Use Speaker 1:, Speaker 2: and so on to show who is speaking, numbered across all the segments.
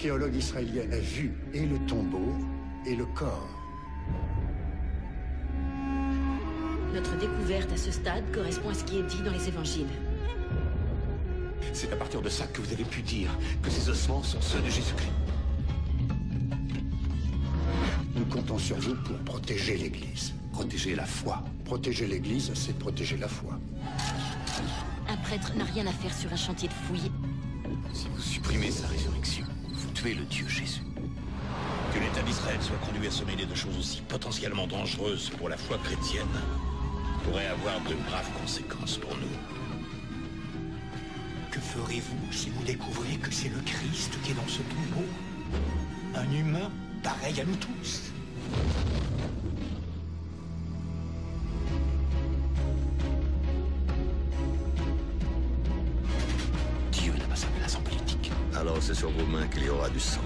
Speaker 1: l'archéologue israélienne a vu et le tombeau et le corps.
Speaker 2: Notre découverte à ce stade correspond à ce qui est dit dans les évangiles.
Speaker 3: C'est à partir de ça que vous avez pu dire que ces ossements sont ceux de Jésus-Christ.
Speaker 1: Nous comptons sur vous pour protéger l'Église.
Speaker 3: Protéger la foi.
Speaker 1: Protéger l'Église, c'est protéger la foi.
Speaker 2: Un prêtre n'a rien à faire sur un chantier de fouilles.
Speaker 3: Si vous supprimez sa résurrection, vous tuez le Dieu Jésus. Que l'État d'Israël soit conduit à se mêler de choses aussi potentiellement dangereuses pour la foi chrétienne pourrait avoir de graves conséquences pour nous.
Speaker 4: Que ferez-vous si vous découvrez que c'est le Christ qui est dans ce tombeau? Un humain pareil à nous tous.
Speaker 3: Dieu n'a pas sa place en politique.
Speaker 5: Alors c'est sur vos mains qu'il y aura du sang.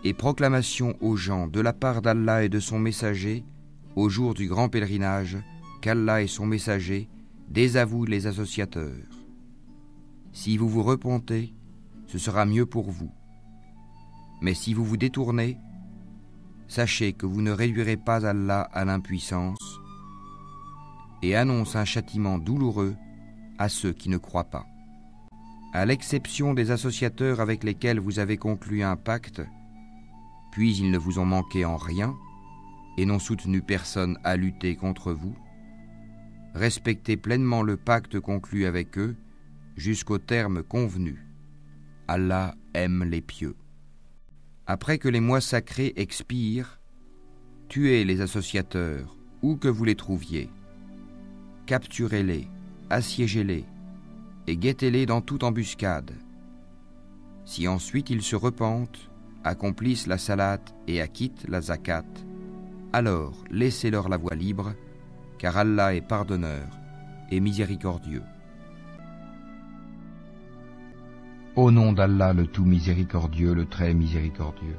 Speaker 6: Et proclamation aux gens de la part d'Allah et de son messager, au jour du grand pèlerinage, qu'Allah et son messager désavouent les associateurs. Si vous vous repentez, ce sera mieux pour vous. Mais si vous vous détournez, sachez que vous ne réduirez pas Allah à l'impuissance et annonce un châtiment douloureux à ceux qui ne croient pas. À l'exception des associateurs avec lesquels vous avez conclu un pacte, puis ils ne vous ont manqué en rien et n'ont soutenu personne à lutter contre vous, respectez pleinement le pacte conclu avec eux jusqu'au terme convenu. Allah aime les pieux. Après que les mois sacrés expirent, tuez les associateurs, où que vous les trouviez. Capturez-les, assiégez-les, et guettez-les dans toute embuscade. Si ensuite ils se repentent, accomplissent la salate et acquittent la zakat, alors laissez-leur la voie libre, car Allah est pardonneur et miséricordieux. Au nom d'Allah le tout miséricordieux, le très miséricordieux,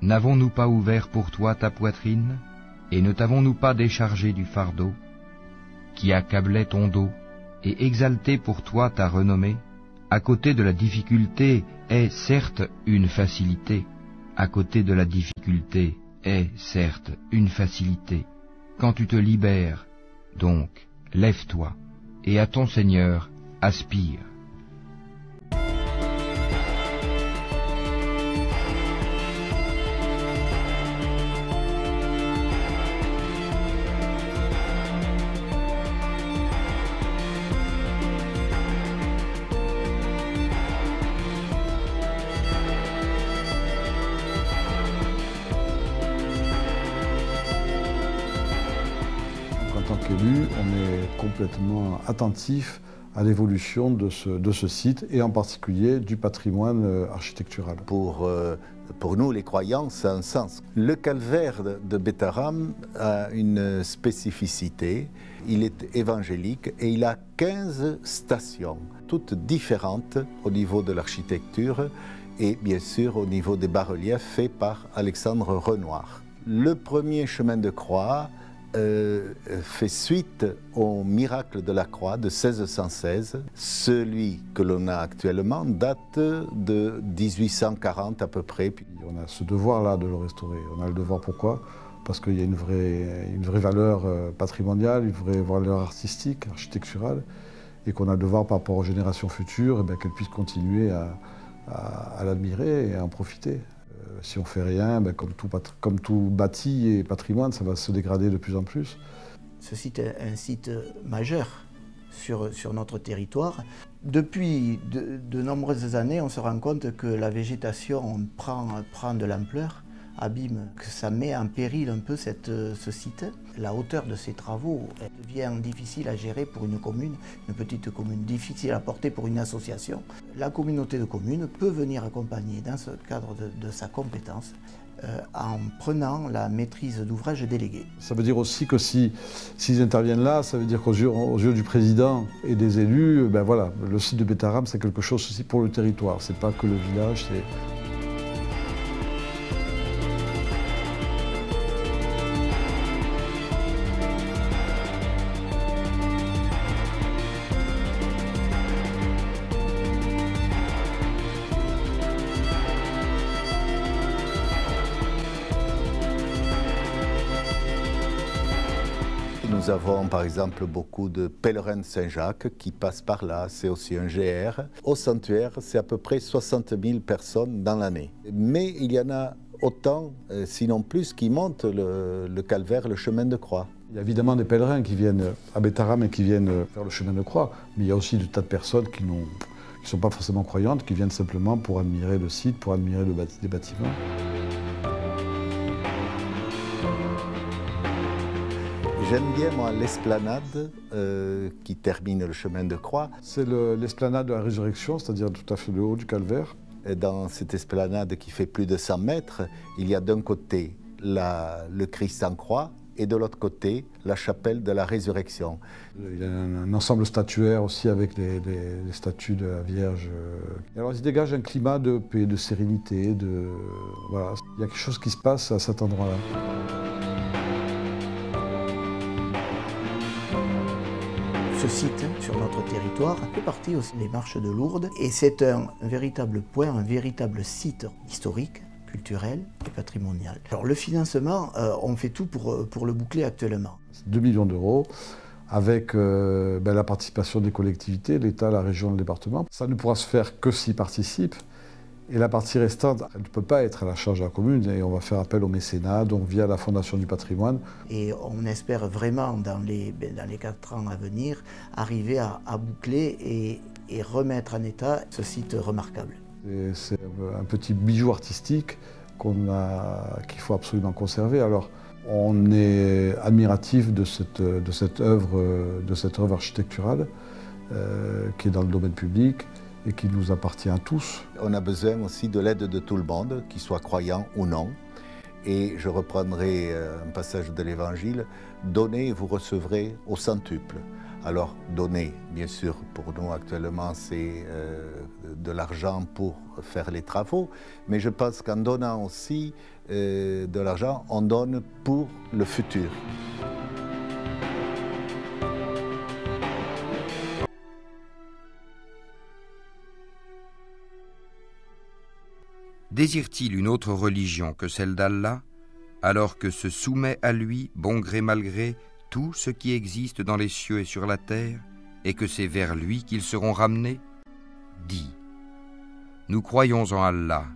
Speaker 6: n'avons-nous pas ouvert pour toi ta poitrine, et ne t'avons-nous pas déchargé du fardeau, qui accablait ton dos, et exalté pour toi ta renommée? À côté de la difficulté est certes une facilité. À côté de la difficulté est certes une facilité. Quand tu te libères, donc, lève-toi, et à ton Seigneur aspire.
Speaker 7: En tant qu'élu, on est complètement attentif à l'évolution de ce site et en particulier du patrimoine architectural.
Speaker 8: Pour nous, les croyants, ça a un sens. Le calvaire de Beth Aram a une spécificité. Il est évangélique et il a 15 stations, toutes différentes au niveau de l'architecture et bien sûr au niveau des bas-reliefs faits par Alexandre Renoir. Le premier chemin de croix fait suite au miracle de la croix de 1616. Celui que l'on a actuellement date de 1840 à peu près. Puis
Speaker 7: on a ce devoir-là de le restaurer. On a le devoir pourquoi? Parce qu'il y a une vraie valeur patrimoniale, une vraie valeur artistique, architecturale, et qu'on a le devoir par rapport aux générations futures qu'elles puissent continuer à l'admirer et à en profiter. Si on ne fait rien, comme tout bâti et patrimoine, ça va se dégrader de plus en plus.
Speaker 4: Ce site est un site majeur
Speaker 9: sur notre territoire. Depuis de nombreuses années, on se rend compte que la végétation prend de l'ampleur, abîme, que ça met en péril un peu ce site. La hauteur de ces travaux devient difficile à gérer pour une commune, une petite commune, difficile à porter pour une association. La communauté de communes peut venir accompagner dans ce cadre de sa compétence en prenant la maîtrise d'ouvrage déléguée.
Speaker 7: Ça veut dire aussi que s'ils interviennent là, ça veut dire qu'aux yeux du président et des élus, ben voilà, le site de Betaram, c'est quelque chose aussi pour le territoire. C'est pas que le village, c'est...
Speaker 8: Nous avons par exemple beaucoup de pèlerins de Saint-Jacques qui passent par là, c'est aussi un GR. Au sanctuaire, c'est à peu près 60 000 personnes dans l'année. Mais il y en a autant, sinon plus, qui montent le calvaire, le chemin de croix.
Speaker 7: Il y a évidemment des pèlerins qui viennent à Betaram et qui viennent faire le chemin de croix, mais il y a aussi des tas de personnes qui ne sont pas forcément croyantes, qui viennent simplement pour admirer le site, pour admirer les bâtiments.
Speaker 8: J'aime bien, moi, l'esplanade qui termine le chemin de croix.
Speaker 7: C'est l'esplanade de la résurrection, c'est-à-dire tout à fait le haut du calvaire.
Speaker 8: Et dans cette esplanade qui fait plus de 100 mètres, il y a d'un côté le Christ en croix et de l'autre côté la chapelle de la résurrection.
Speaker 7: Il y a un ensemble statuaire aussi avec les statues de la Vierge. Et alors il dégage un climat de paix, de sérénité, voilà. Il y a quelque chose qui se passe à cet endroit-là.
Speaker 9: Ce site sur notre territoire fait partie aussi des marches de Lourdes et c'est un véritable point, un véritable site historique, culturel et patrimonial. Alors le financement, on fait tout pour le boucler actuellement. 2
Speaker 7: millions d'euros avec la participation des collectivités, l'État, la région, le département. Ça ne pourra se faire que s'ils participent. Et la partie restante, elle ne peut pas être à la charge de la commune et on va faire appel au mécénat, donc via la Fondation du patrimoine.
Speaker 9: Et on espère vraiment, dans les 4 ans à venir, arriver à boucler et remettre en état ce site remarquable.
Speaker 7: C'est un petit bijou artistique qu'il faut absolument conserver. Alors, on est admiratif de cette œuvre architecturale qui est dans le domaine public et qui nous appartient à tous.
Speaker 8: On a besoin aussi de l'aide de tout le monde, qu'ils soient croyants ou non. Et je reprendrai un passage de l'Évangile, « Donnez et vous recevrez au centuple ». Alors, donner, bien sûr, pour nous actuellement, c'est de l'argent pour faire les travaux, mais je pense qu'en donnant aussi de l'argent, on donne pour le futur.
Speaker 6: Désire-t-il une autre religion que celle d'Allah, alors que se soumet à lui, bon gré mal gré, tout ce qui existe dans les cieux et sur la terre, et que c'est vers lui qu'ils seront ramenés? Dis, nous croyons en Allah,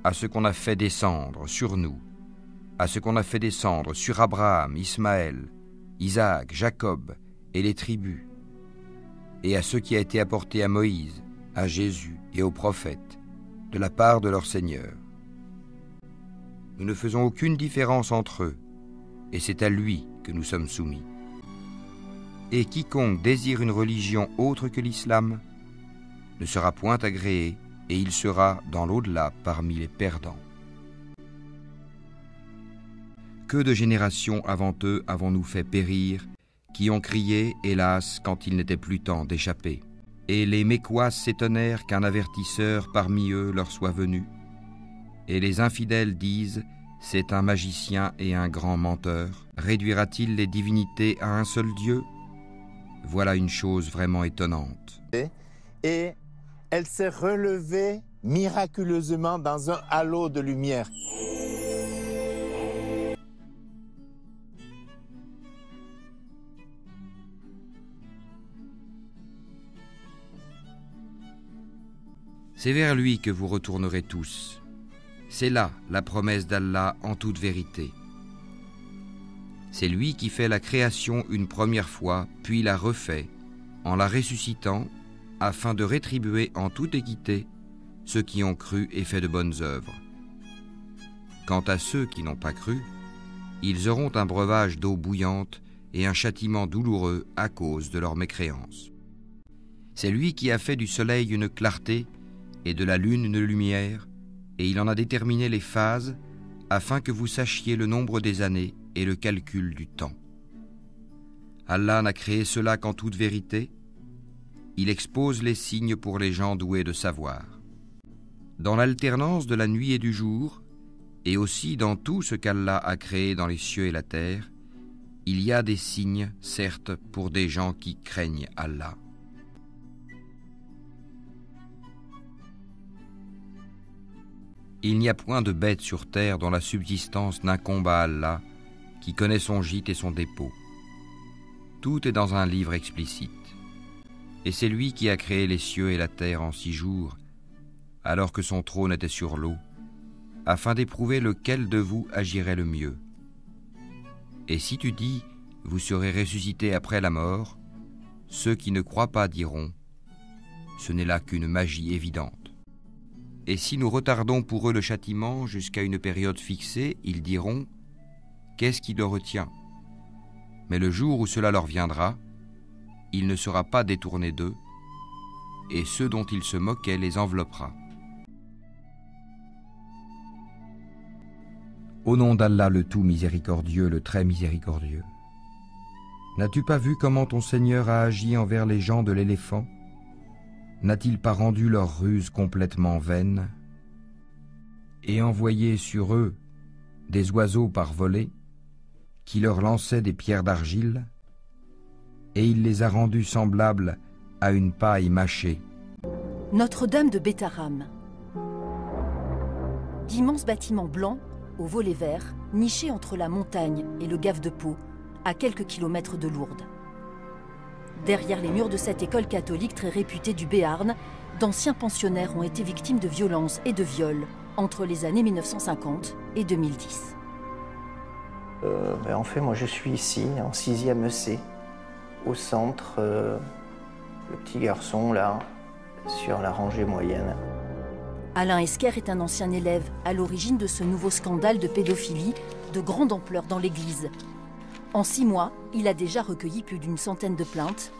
Speaker 6: à ce qu'on a fait descendre sur nous, à ce qu'on a fait descendre sur Abraham, Ismaël, Isaac, Jacob et les tribus, et à ce qui a été apporté à Moïse, à Jésus et aux prophètes, de la part de leur Seigneur. Nous ne faisons aucune différence entre eux, et c'est à lui que nous sommes soumis. Et quiconque désire une religion autre que l'islam ne sera point agréé, et il sera dans l'au-delà parmi les perdants. Que de générations avant eux avons-nous fait périr, qui ont crié, hélas, quand il n'était plus temps d'échapper. Et les Mécois s'étonnèrent qu'un avertisseur parmi eux leur soit venu. Et les infidèles disent, c'est un magicien et un grand menteur. Réduira-t-il les divinités à un seul Dieu? Voilà une chose vraiment étonnante.
Speaker 10: Et elle s'est relevée miraculeusement dans un halo de lumière.
Speaker 6: C'est vers lui que vous retournerez tous. C'est là la promesse d'Allah en toute vérité. C'est lui qui fait la création une première fois, puis la refait, en la ressuscitant, afin de rétribuer en toute équité ceux qui ont cru et fait de bonnes œuvres. Quant à ceux qui n'ont pas cru, ils auront un breuvage d'eau bouillante et un châtiment douloureux à cause de leur mécréance. C'est lui qui a fait du soleil une clarté et de la lune une lumière, et il en a déterminé les phases, afin que vous sachiez le nombre des années et le calcul du temps. Allah n'a créé cela qu'en toute vérité. Il expose les signes pour les gens doués de savoir. Dans l'alternance de la nuit et du jour, et aussi dans tout ce qu'Allah a créé dans les cieux et la terre, il y a des signes, certes, pour des gens qui craignent Allah. Il n'y a point de bête sur terre dont la subsistance n'incombe à Allah, qui connaît son gîte et son dépôt. Tout est dans un livre explicite. Et c'est lui qui a créé les cieux et la terre en 6 jours, alors que son trône était sur l'eau, afin d'éprouver lequel de vous agirait le mieux. Et si tu dis, vous serez ressuscités après la mort, ceux qui ne croient pas diront, ce n'est là qu'une magie évidente. Et si nous retardons pour eux le châtiment jusqu'à une période fixée, ils diront, qu'est-ce qui le retient? Mais le jour où cela leur viendra, il ne sera pas détourné d'eux, et ceux dont ils se moquaient les enveloppera. Au nom d'Allah le tout miséricordieux, le très miséricordieux. N'as-tu pas vu comment ton Seigneur a agi envers les gens de l'éléphant? N'a-t-il pas rendu leur ruse complètement vaine et envoyé sur eux des oiseaux par volées qui leur lançaient des pierres d'argile, et il les a rendus semblables à une paille mâchée.
Speaker 11: Notre-Dame de Bétharam. D'immenses bâtiments blancs, aux volets verts, nichés entre la montagne et le Gave de Pau, à quelques kilomètres de Lourdes. Derrière les murs de cette école catholique très réputée du Béarn, d'anciens pensionnaires ont été victimes de violences et de viols entre les années 1950 et 2010.
Speaker 9: En fait, moi je suis ici, en 6e EC, au centre, le petit garçon là, sur la rangée moyenne.
Speaker 11: Alain Esquer est un ancien élève à l'origine de ce nouveau scandale de pédophilie de grande ampleur dans l'église. En 6 mois, il a déjà recueilli plus d'une centaine de plaintes.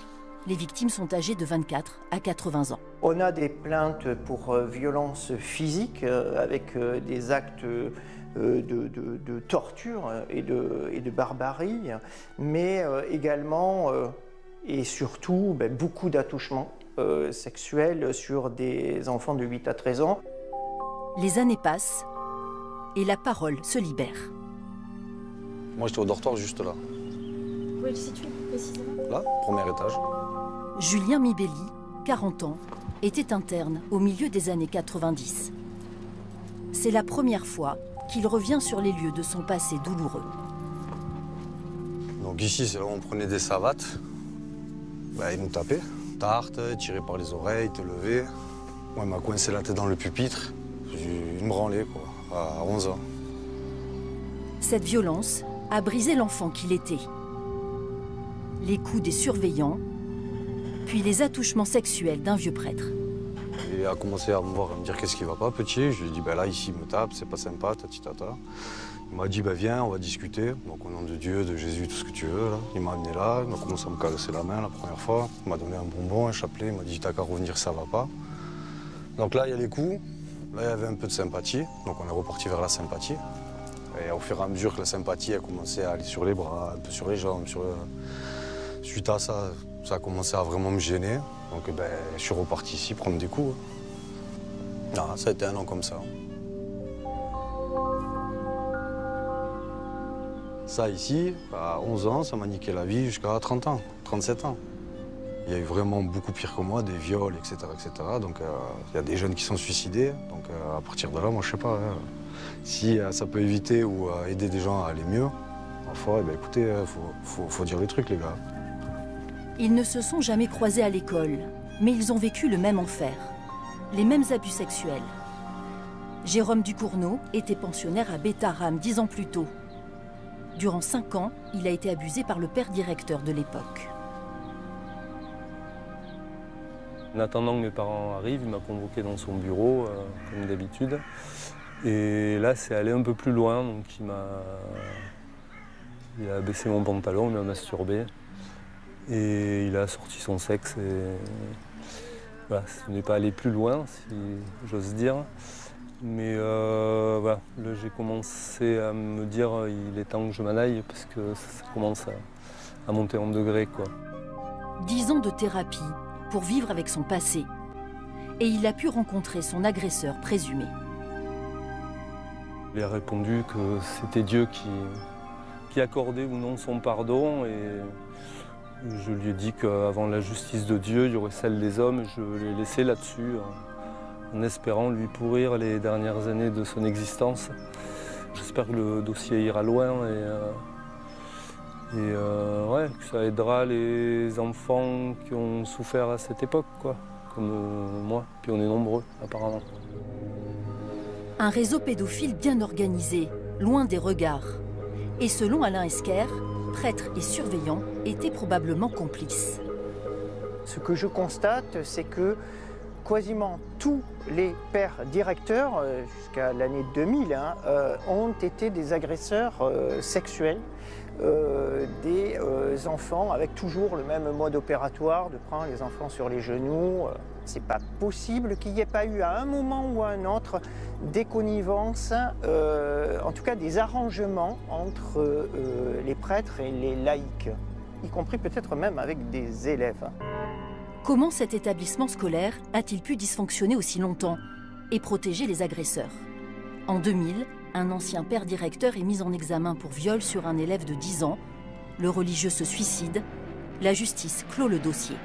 Speaker 11: Les victimes sont âgées de 24 à 80 ans.
Speaker 9: On a des plaintes pour violences physiques avec des actes de torture et de barbarie, mais également et surtout beaucoup d'attouchements sexuels sur des enfants de 8 à 13 ans.
Speaker 11: Les années passent et la parole se libère.
Speaker 12: Moi, j'étais au dortoir juste là.
Speaker 13: Où est-il situé précisément?
Speaker 12: Là, premier étage.
Speaker 11: Julien Mibelli, 40 ans, était interne au milieu des années 90. C'est la première fois qu'il revient sur les lieux de son passé douloureux.
Speaker 12: Donc ici, c'est là où on prenait des savates. Ils nous tapaient. Tarte, tiré par les oreilles, il te levait. Moi, il m'a coincé la tête dans le pupitre. Il me branlait, quoi, à 11 ans.
Speaker 11: Cette violence a brisé l'enfant qu'il était. Les coups des surveillants, puis les attouchements sexuels d'un vieux prêtre.
Speaker 12: Il a commencé à me voir, à me dire qu'est-ce qui va pas, petit. Je lui ai dit, là, ici, il me tape, c'est pas sympa, tati tata. Il m'a dit, viens, on va discuter. Donc, au nom de Dieu, de Jésus, tout ce que tu veux. Là. Il m'a amené là, il a commencé à me caresser la main la première fois. Il m'a donné un bonbon, un chapelet, il m'a dit, t'as qu'à revenir, ça va pas. Donc là, il y a les coups. Là, il y avait un peu de sympathie. Donc, on est reparti vers la sympathie. Et au fur et à mesure que la sympathie a commencé à aller sur les bras, un peu sur les jambes, suite à ça, ça a commencé à vraiment me gêner. Donc je suis reparti ici prendre des coups. Ah, ça a été un an comme ça. Ça ici, à 11 ans, ça m'a niqué la vie jusqu'à 30 ans, 37 ans. Il y a eu vraiment beaucoup pire que moi, des viols, etc. etc. Donc il y a des jeunes qui sont suicidés. Donc à partir de là, moi je sais pas. Si ça peut éviter ou aider des gens à aller mieux, parfois, écoutez, faut dire les trucs, les gars.
Speaker 11: Ils ne se sont jamais croisés à l'école, mais ils ont vécu le même enfer, les mêmes abus sexuels. Jérôme Ducournau était pensionnaire à Bétharam 10 ans plus tôt. Durant 5 ans, il a été abusé par le père directeur de l'époque.
Speaker 14: En attendant que mes parents arrivent, il m'a convoqué dans son bureau, comme d'habitude. Et là, c'est allé un peu plus loin, donc il a baissé mon pantalon, il m'a masturbé. Et il a sorti son sexe. Et voilà, ce n'est pas allé plus loin, si j'ose dire. Mais voilà, là, j'ai commencé à me dire il est temps que je m'en aille parce que ça commence à monter en degré, quoi.
Speaker 11: 10 ans de thérapie pour vivre avec son passé. Et il a pu rencontrer son agresseur présumé.
Speaker 14: Il a répondu que c'était Dieu qui accordait ou non son pardon. Et je lui ai dit qu'avant la justice de Dieu, il y aurait celle des hommes. Je l'ai laissé là-dessus, en espérant lui pourrir les dernières années de son existence. J'espère que le dossier ira loin et ouais, que ça aidera les enfants qui ont souffert à cette époque, quoi, comme moi. Puis on est nombreux, apparemment.
Speaker 11: Un réseau pédophile bien organisé, loin des regards. Et selon Alain Esquer, prêtres et surveillants étaient probablement complices.
Speaker 15: Ce que je constate, c'est que quasiment tous les pères directeurs, jusqu'à l'année 2000, ont été des agresseurs sexuels des enfants, avec toujours le même mode opératoire de prendre les enfants sur les genoux. C'est pas possible qu'il n'y ait pas eu à un moment ou à un autre des connivences, en tout cas des arrangements entre les prêtres et les laïcs, y compris peut-être même avec des élèves.
Speaker 11: Comment cet établissement scolaire a-t-il pu dysfonctionner aussi longtemps et protéger les agresseurs? En 2000, un ancien père directeur est mis en examen pour viol sur un élève de 10 ans. Le religieux se suicide. La justice clôt le dossier.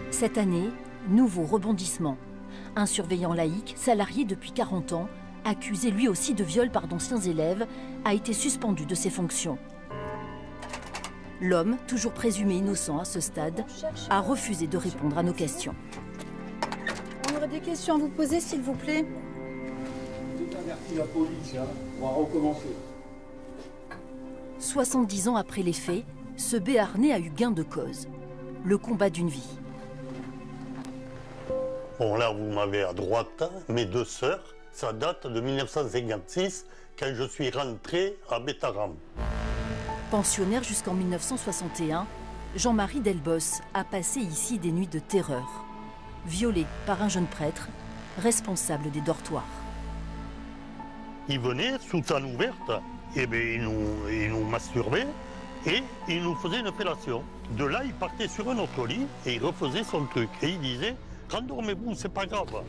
Speaker 11: Cette année, nouveau rebondissement. Un surveillant laïque, salarié depuis 40 ans, accusé lui aussi de viol par d'anciens élèves, a été suspendu de ses fonctions. L'homme, toujours présumé innocent à ce stade, a refusé de répondre à nos questions.
Speaker 16: On aurait des questions à vous poser, s'il vous plaît.
Speaker 17: J'ai averti la police, on va recommencer.
Speaker 11: 70 ans après les faits, ce Béarnais a eu gain de cause. Le combat d'une vie.
Speaker 18: Bon, là, vous m'avez à droite, mes deux sœurs. Ça date de 1956, quand je suis rentré à Bétharram.
Speaker 11: Pensionnaire jusqu'en 1961, Jean-Marie Delbos a passé ici des nuits de terreur. Violé par un jeune prêtre, responsable des dortoirs.
Speaker 18: Ils venaient, soutane ouverte, et bien ils nous masturbaient et ils nous faisaient une fellation. De là, il partait sur un autre lit et il refaisait son truc. Et il disait, rendormez-vous, c'est pas grave.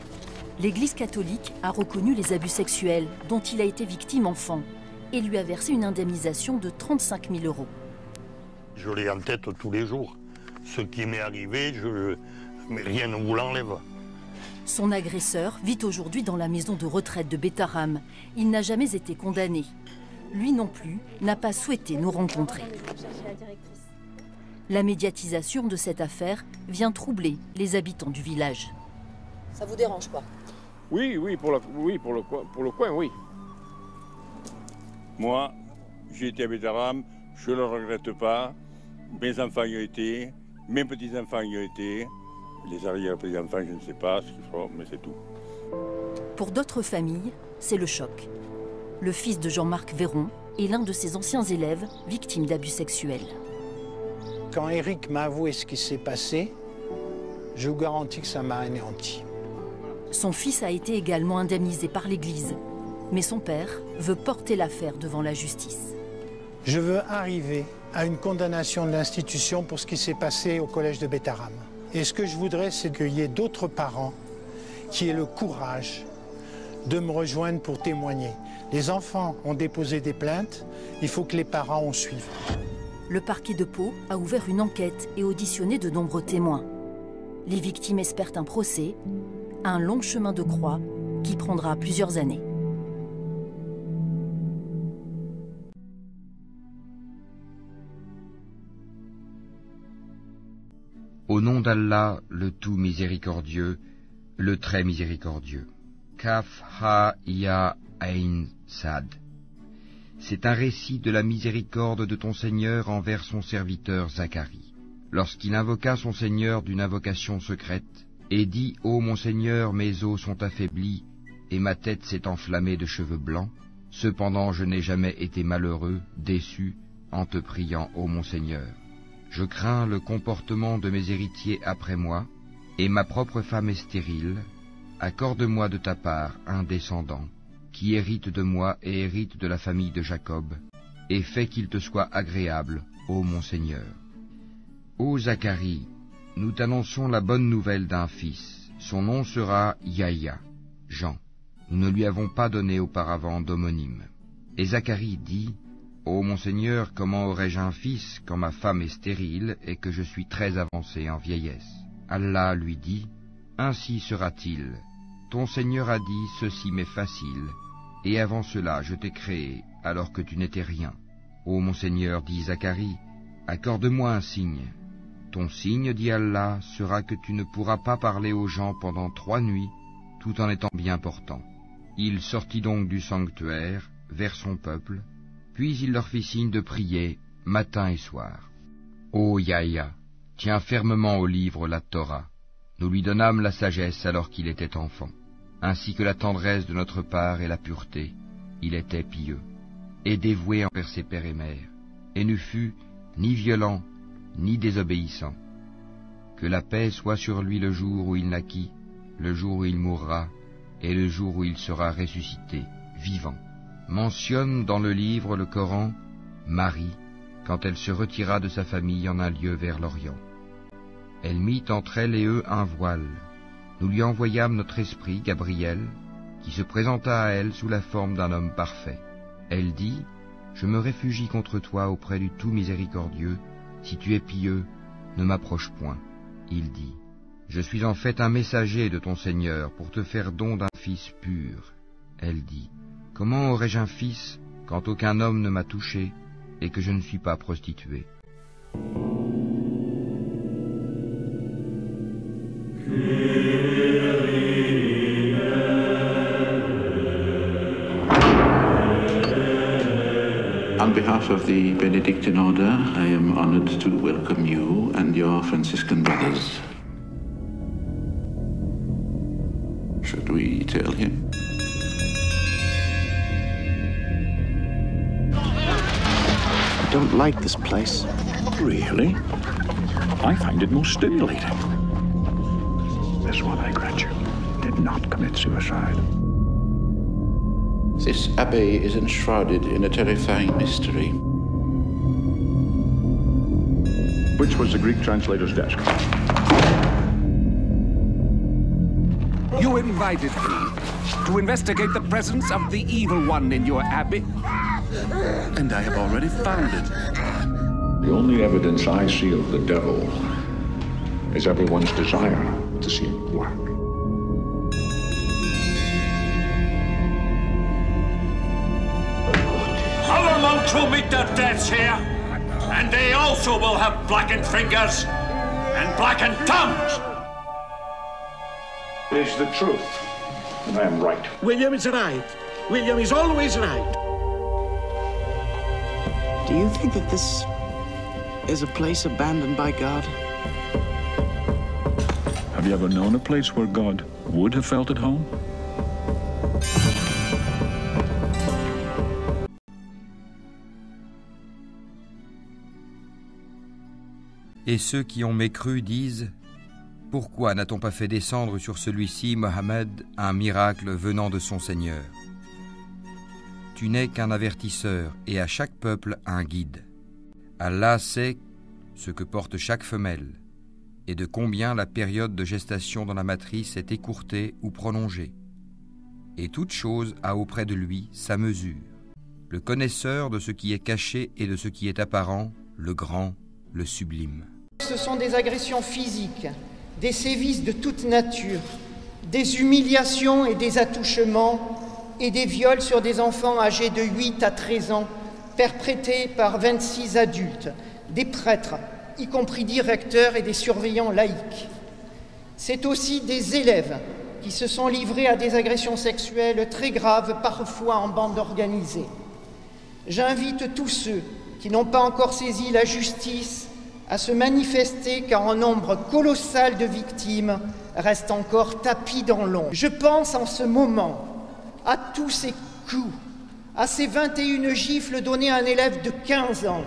Speaker 11: L'Église catholique a reconnu les abus sexuels dont il a été victime enfant et lui a versé une indemnisation de 35 000 €.
Speaker 18: Je l'ai en tête tous les jours. Ce qui m'est arrivé, mais rien ne vous l'enlève.
Speaker 11: Son agresseur vit aujourd'hui dans la maison de retraite de Bétharram. Il n'a jamais été condamné. Lui non plus n'a pas souhaité nous rencontrer. La médiatisation de cette affaire vient troubler les habitants du village.
Speaker 16: Ça vous dérange pas?
Speaker 17: Oui, pour le coin, oui. Moi, j'ai été à Bétharram, je ne le regrette pas. Mes enfants y ont été, mes petits-enfants y ont été. Les arrière-petits-enfants, je ne sais pas ce qu'ils feront, mais c'est tout.
Speaker 11: Pour d'autres familles, c'est le choc. Le fils de Jean-Marc Véron est l'un de ses anciens élèves victimes d'abus sexuels.
Speaker 15: Quand Eric m'a avoué ce qui s'est passé, je vous garantis que ça m'a anéanti.
Speaker 11: Son fils a été également indemnisé par l'Église, mais son père veut porter l'affaire devant la justice.
Speaker 15: Je veux arriver à une condamnation de l'institution pour ce qui s'est passé au collège de Bétharram. Et ce que je voudrais, c'est qu'il y ait d'autres parents qui aient le courage de me rejoindre pour témoigner. Les enfants ont déposé des plaintes, il faut que les parents en suivent.
Speaker 11: Le parquet de Pau a ouvert une enquête et auditionné de nombreux témoins. Les victimes espèrent un procès, un long chemin de croix qui prendra plusieurs années.
Speaker 6: Au nom d'Allah, le tout miséricordieux, le très miséricordieux. Kaf ha ya ain sad. C'est un récit de la miséricorde de ton Seigneur envers son serviteur Zacharie. lorsqu'il invoqua son Seigneur d'une invocation secrète, et dit « Ô mon Seigneur, mes os sont affaiblis, et ma tête s'est enflammée de cheveux blancs. Cependant je n'ai jamais été malheureux, déçu, en te priant, ô mon Seigneur. Je crains le comportement de mes héritiers après moi, et ma propre femme est stérile. Accorde-moi de ta part un descendant, qui hérite de moi et hérite de la famille de Jacob, et fais qu'il te soit agréable, ô mon Seigneur. Ô Zacharie, nous t'annonçons la bonne nouvelle d'un fils. Son nom sera Yahya, Jean. Nous ne lui avons pas donné auparavant d'homonyme. Et Zacharie dit, Ô mon Seigneur, comment aurais-je un fils quand ma femme est stérile et que je suis très avancé en vieillesse? Allah lui dit, Ainsi sera-t-il. Ton Seigneur a dit, ceci m'est facile, et avant cela je t'ai créé, alors que tu n'étais rien. Ô mon Seigneur, dit Zacharie, accorde-moi un signe. Ton signe, dit Allah, sera que tu ne pourras pas parler aux gens pendant 3 nuits, tout en étant bien portant. Il sortit donc du sanctuaire, vers son peuple, puis il leur fit signe de prier, matin et soir. Ô Yahya, tiens fermement au livre la Torah. Nous lui donnâmes la sagesse alors qu'il était enfant, ainsi que la tendresse de notre part et la pureté. Il était pieux, et dévoué envers ses pères et mères, et ne fut ni violent, ni désobéissant. Que la paix soit sur lui le jour où il naquit, le jour où il mourra, et le jour où il sera ressuscité, vivant. Mentionne dans le livre le Coran, Marie, quand elle se retira de sa famille en un lieu vers l'Orient. Elle mit entre elle et eux un voile. Nous lui envoyâmes notre esprit, Gabriel, qui se présenta à elle sous la forme d'un homme parfait. Elle dit, je me réfugie contre toi auprès du tout miséricordieux. Si tu es pieux, ne m'approche point. Il dit, je suis en fait un messager de ton Seigneur pour te faire don d'un fils pur. Elle dit, comment aurais-je un fils quand aucun homme ne m'a touché et que je ne suis pas prostituée?
Speaker 19: On behalf of the Benedictine Order, I am honored to welcome you and your Franciscan brothers. Should we tell him?
Speaker 20: I don't like this place.
Speaker 21: Really? I find it most stimulating. This one, I grant you, did not commit suicide.
Speaker 19: This abbey is enshrouded in a terrifying mystery.
Speaker 21: Which was the Greek translator's desk?
Speaker 22: You invited me to investigate the presence of the evil one in your abbey, and I have already found it.
Speaker 21: The only evidence I see of the devil is everyone's desire to see it work.
Speaker 23: Other monks will meet their deaths here, and they also will have blackened fingers and blackened tongues.
Speaker 21: It is the truth, and I am right.
Speaker 22: William is right. William is always right.
Speaker 20: Do you think that this is a place abandoned by God?
Speaker 21: Have you ever known a place where God would have felt at home?
Speaker 6: Et ceux qui ont mécru disent, pourquoi n'a-t-on pas fait descendre sur celui-ci, Mohammed, un miracle venant de son Seigneur? Tu n'es qu'un avertisseur et à chaque peuple un guide. Allah sait ce que porte chaque femelle et de combien la période de gestation dans la matrice est écourtée ou prolongée. Et toute chose a auprès de lui sa mesure. Le connaisseur de ce qui est caché et de ce qui est apparent, le grand, le sublime.
Speaker 15: Ce sont des agressions physiques, des sévices de toute nature, des humiliations et des attouchements et des viols sur des enfants âgés de 8 à 13 ans, perpétrés par 26 adultes, des prêtres, y compris directeurs et des surveillants laïcs. C'est aussi des élèves qui se sont livrés à des agressions sexuelles très graves, parfois en bande organisée. J'invite tous ceux qui n'ont pas encore saisi la justice à se manifester car un nombre colossal de victimes reste encore tapi dans l'ombre. Je pense en ce moment à tous ces coups, à ces 21 gifles données à un élève de 15 ans,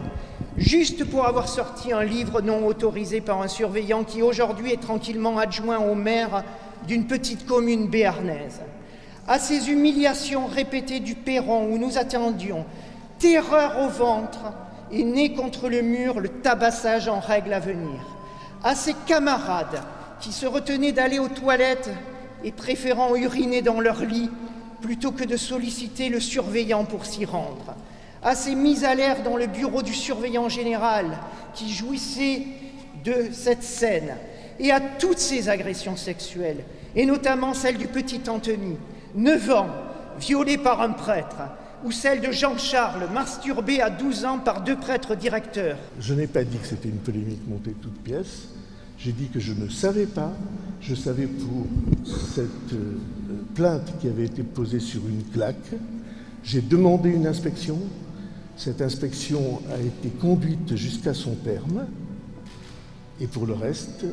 Speaker 15: juste pour avoir sorti un livre non autorisé par un surveillant qui aujourd'hui est tranquillement adjoint au maire d'une petite commune béarnaise. À ces humiliations répétées du perron où nous attendions, terreur au ventre et nez contre le mur, le tabassage en règle à venir. À ces camarades qui se retenaient d'aller aux toilettes et préférant uriner dans leur lit plutôt que de solliciter le surveillant pour s'y rendre. À ces mises à l'air dans le bureau du surveillant général qui jouissaient de cette scène, et à toutes ces agressions sexuelles, et notamment celle du petit Anthony, 9 ans, violé par un prêtre, ou celle de Jean-Charles, masturbé à 12 ans par 2 prêtres directeurs.
Speaker 1: Je n'ai pas dit que c'était une polémique montée de toutes pièces. J'ai dit que je ne savais pas. Je savais pour cette plainte qui avait été posée sur une plaque. J'ai demandé une inspection. Cette inspection a été conduite jusqu'à son terme. Et pour le reste,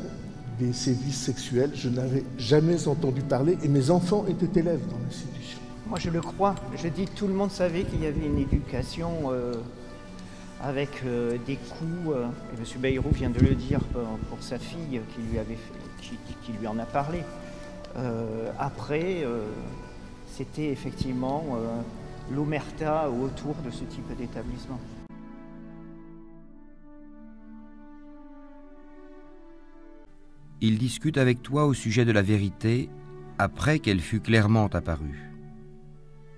Speaker 1: des sévices sexuels, je n'avais jamais entendu parler. Et mes enfants étaient élèves dans l'institution.
Speaker 15: Moi, je le crois. Je dis que tout le monde savait qu'il y avait une éducation avec des coups. Et M. Bayrou vient de le dire pour sa fille qui lui en a parlé. Après, c'était effectivement l'omerta autour de ce type d'établissement.
Speaker 6: Il discute avec toi au sujet de la vérité après qu'elle fût clairement apparue,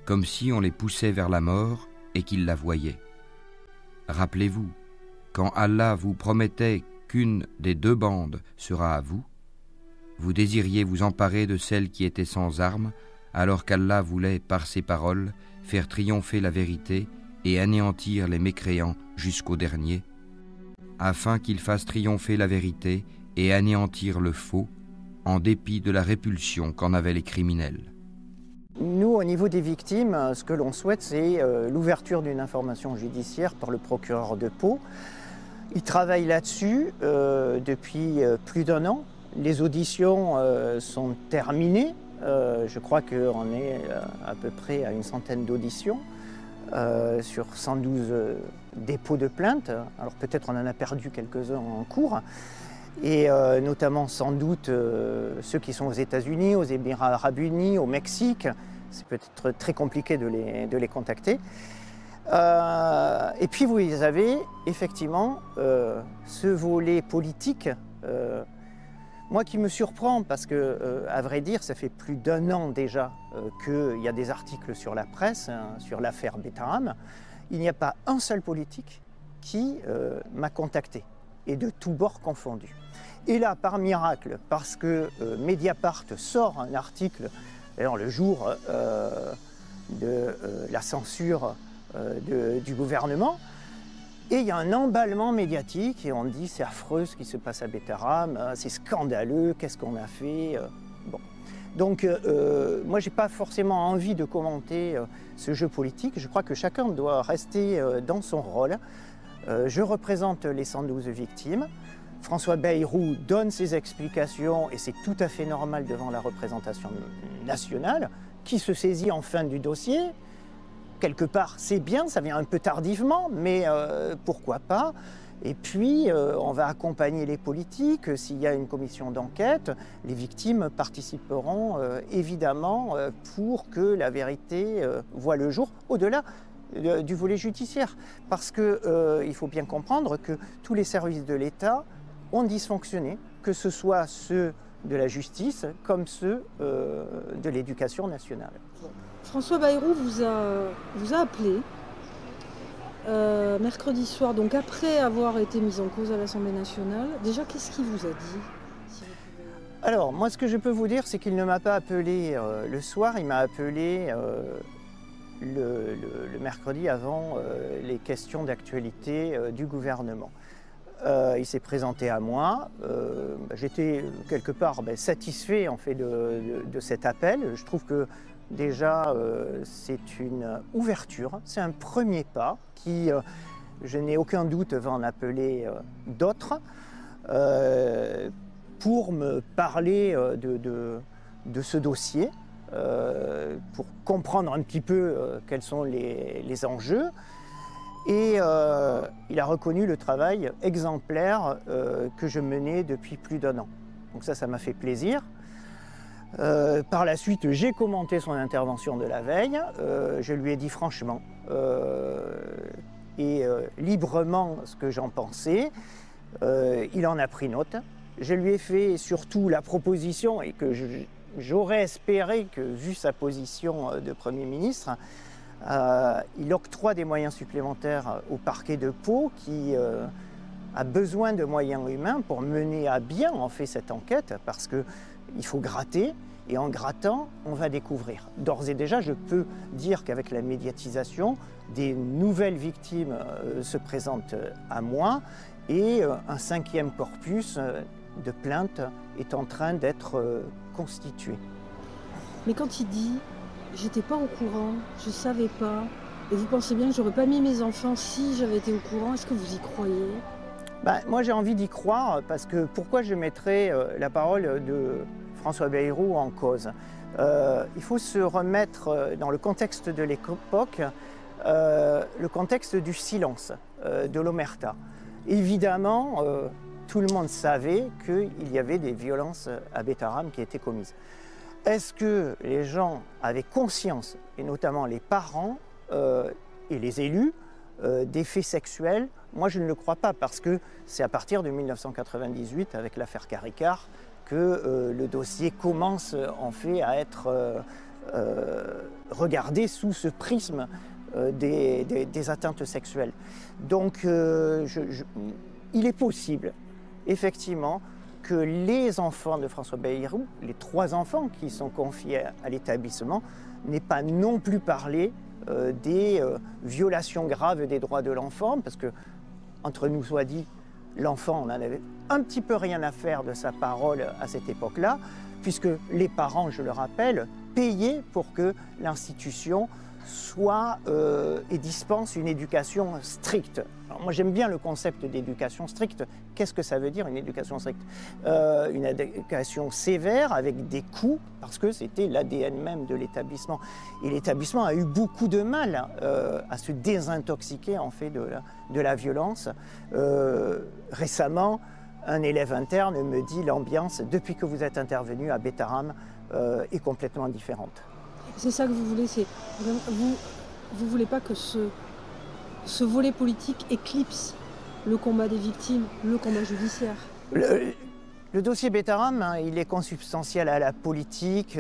Speaker 6: comme si on les poussait vers la mort et qu'ils la voyaient. Rappelez-vous, quand Allah vous promettait qu'une des 2 bandes sera à vous, vous désiriez vous emparer de celle qui était sans armes, alors qu'Allah voulait, par ses paroles, faire triompher la vérité et anéantir les mécréants jusqu'au dernier, afin qu'il fasse triompher la vérité et anéantir le faux, en dépit de la répulsion qu'en avaient les criminels.
Speaker 15: Nous, au niveau des victimes, ce que l'on souhaite, c'est l'ouverture d'une information judiciaire par le procureur de Pau. Il travaille là-dessus depuis plus d'1 an. Les auditions sont terminées. Je crois qu'on est à peu près à une centaine d'auditions sur 112 dépôts de plaintes. Alors peut-être on en a perdu quelques-uns en cours. Et notamment sans doute ceux qui sont aux États-Unis, aux Émirats Arabes Unis, au Mexique. C'est peut-être très compliqué de les contacter. Et puis vous avez effectivement ce volet politique, moi qui me surprend parce que, à vrai dire, ça fait plus d'1 an déjà qu'il y a des articles sur la presse, sur l'affaire Betaram. Il n'y a pas un seul politique qui m'a contacté, et de tous bords confondus. Et là, par miracle, parce que Mediapart sort un article, d'ailleurs le jour de la censure du gouvernement, et il y a un emballement médiatique, et on dit c'est affreux ce qui se passe à Betaram, c'est scandaleux, qu'est-ce qu'on a fait bon. Donc moi j'ai pas forcément envie de commenter ce jeu politique, je crois que chacun doit rester dans son rôle. Je représente les 112 victimes. François Bayrou donne ses explications et c'est tout à fait normal devant la représentation nationale qui se saisit enfin du dossier. Quelque part, c'est bien, ça vient un peu tardivement, mais pourquoi pas. Et puis, on va accompagner les politiques. S'il y a une commission d'enquête, les victimes participeront évidemment pour que la vérité voie le jour au-delà du volet judiciaire. Parce qu'il faut bien comprendre que tous les services de l'État ont dysfonctionné, que ce soit ceux de la justice comme ceux de l'éducation nationale.
Speaker 16: François Bayrou vous a appelé mercredi soir, donc après avoir été mis en cause à l'Assemblée nationale. Déjà, qu'est-ce qu'il vous a dit ?
Speaker 15: Alors, moi, ce que je peux vous dire, c'est qu'il ne m'a pas appelé le soir, il m'a appelé le mercredi avant les questions d'actualité du gouvernement. Il s'est présenté à moi. J'étais quelque part satisfait en fait de cet appel. Je trouve que déjà c'est une ouverture, c'est un premier pas qui je n'ai aucun doute, va en appeler d'autres, pour me parler de ce dossier, pour comprendre un petit peu quels sont les enjeux. Et il a reconnu le travail exemplaire que je menais depuis plus d'1 an. Donc ça m'a fait plaisir. Par la suite, j'ai commenté son intervention de la veille. Je lui ai dit franchement et librement ce que j'en pensais. Il en a pris note. Je lui ai fait surtout la proposition, et que j'aurais espéré que, vu sa position de Premier ministre, il octroie des moyens supplémentaires au parquet de Pau qui a besoin de moyens humains pour mener à bien en fait cette enquête, parce qu'il faut gratter, et en grattant, on va découvrir. D'ores et déjà, je peux dire qu'avec la médiatisation, des nouvelles victimes se présentent à moi, et un 5e corpus de plaintes est en train d'être constitué.
Speaker 16: Mais quand il dit « j'étais pas au courant, je savais pas », et vous pensez bien que j'aurais pas mis mes enfants si j'avais été au courant, est-ce que vous y croyez?
Speaker 15: Moi j'ai envie d'y croire, parce que pourquoi je mettrais la parole de François Bayrou en cause? Il faut se remettre dans le contexte de l'époque, le contexte du silence, de l'omerta. Évidemment, tout le monde savait qu'il y avait des violences à Betaram qui étaient commises. Est-ce que les gens avaient conscience, et notamment les parents et les élus, des faits sexuels? Moi, je ne le crois pas, parce que c'est à partir de 1998, avec l'affaire Caricart, que le dossier commence en fait à être regardé sous ce prisme des atteintes sexuelles. Donc, il est possible, effectivement, que les enfants de François Bayrou, les 3 enfants qui sont confiés à l'établissement, n'aient pas non plus parlé des violations graves des droits de l'enfant, parce que, entre nous soit dit, l'enfant, on en avait un petit peu rien à faire de sa parole à cette époque-là, puisque les parents, je le rappelle, payaient pour que l'institution soit et dispense une éducation stricte. Alors moi j'aime bien le concept d'éducation stricte. Qu'est-ce que ça veut dire, une éducation stricte? Une éducation sévère avec des coups, parce que c'était l'ADN même de l'établissement. Et l'établissement a eu beaucoup de mal à se désintoxiquer en fait de la violence. Récemment, un élève interne me dit l'ambiance, depuis que vous êtes intervenu à Betaram, est complètement différente.
Speaker 16: C'est ça que vous voulez, c'est vous voulez pas que ce volet politique éclipse le combat des victimes, le combat judiciaire?
Speaker 15: Le dossier Betaram, hein, il est consubstantiel à la politique,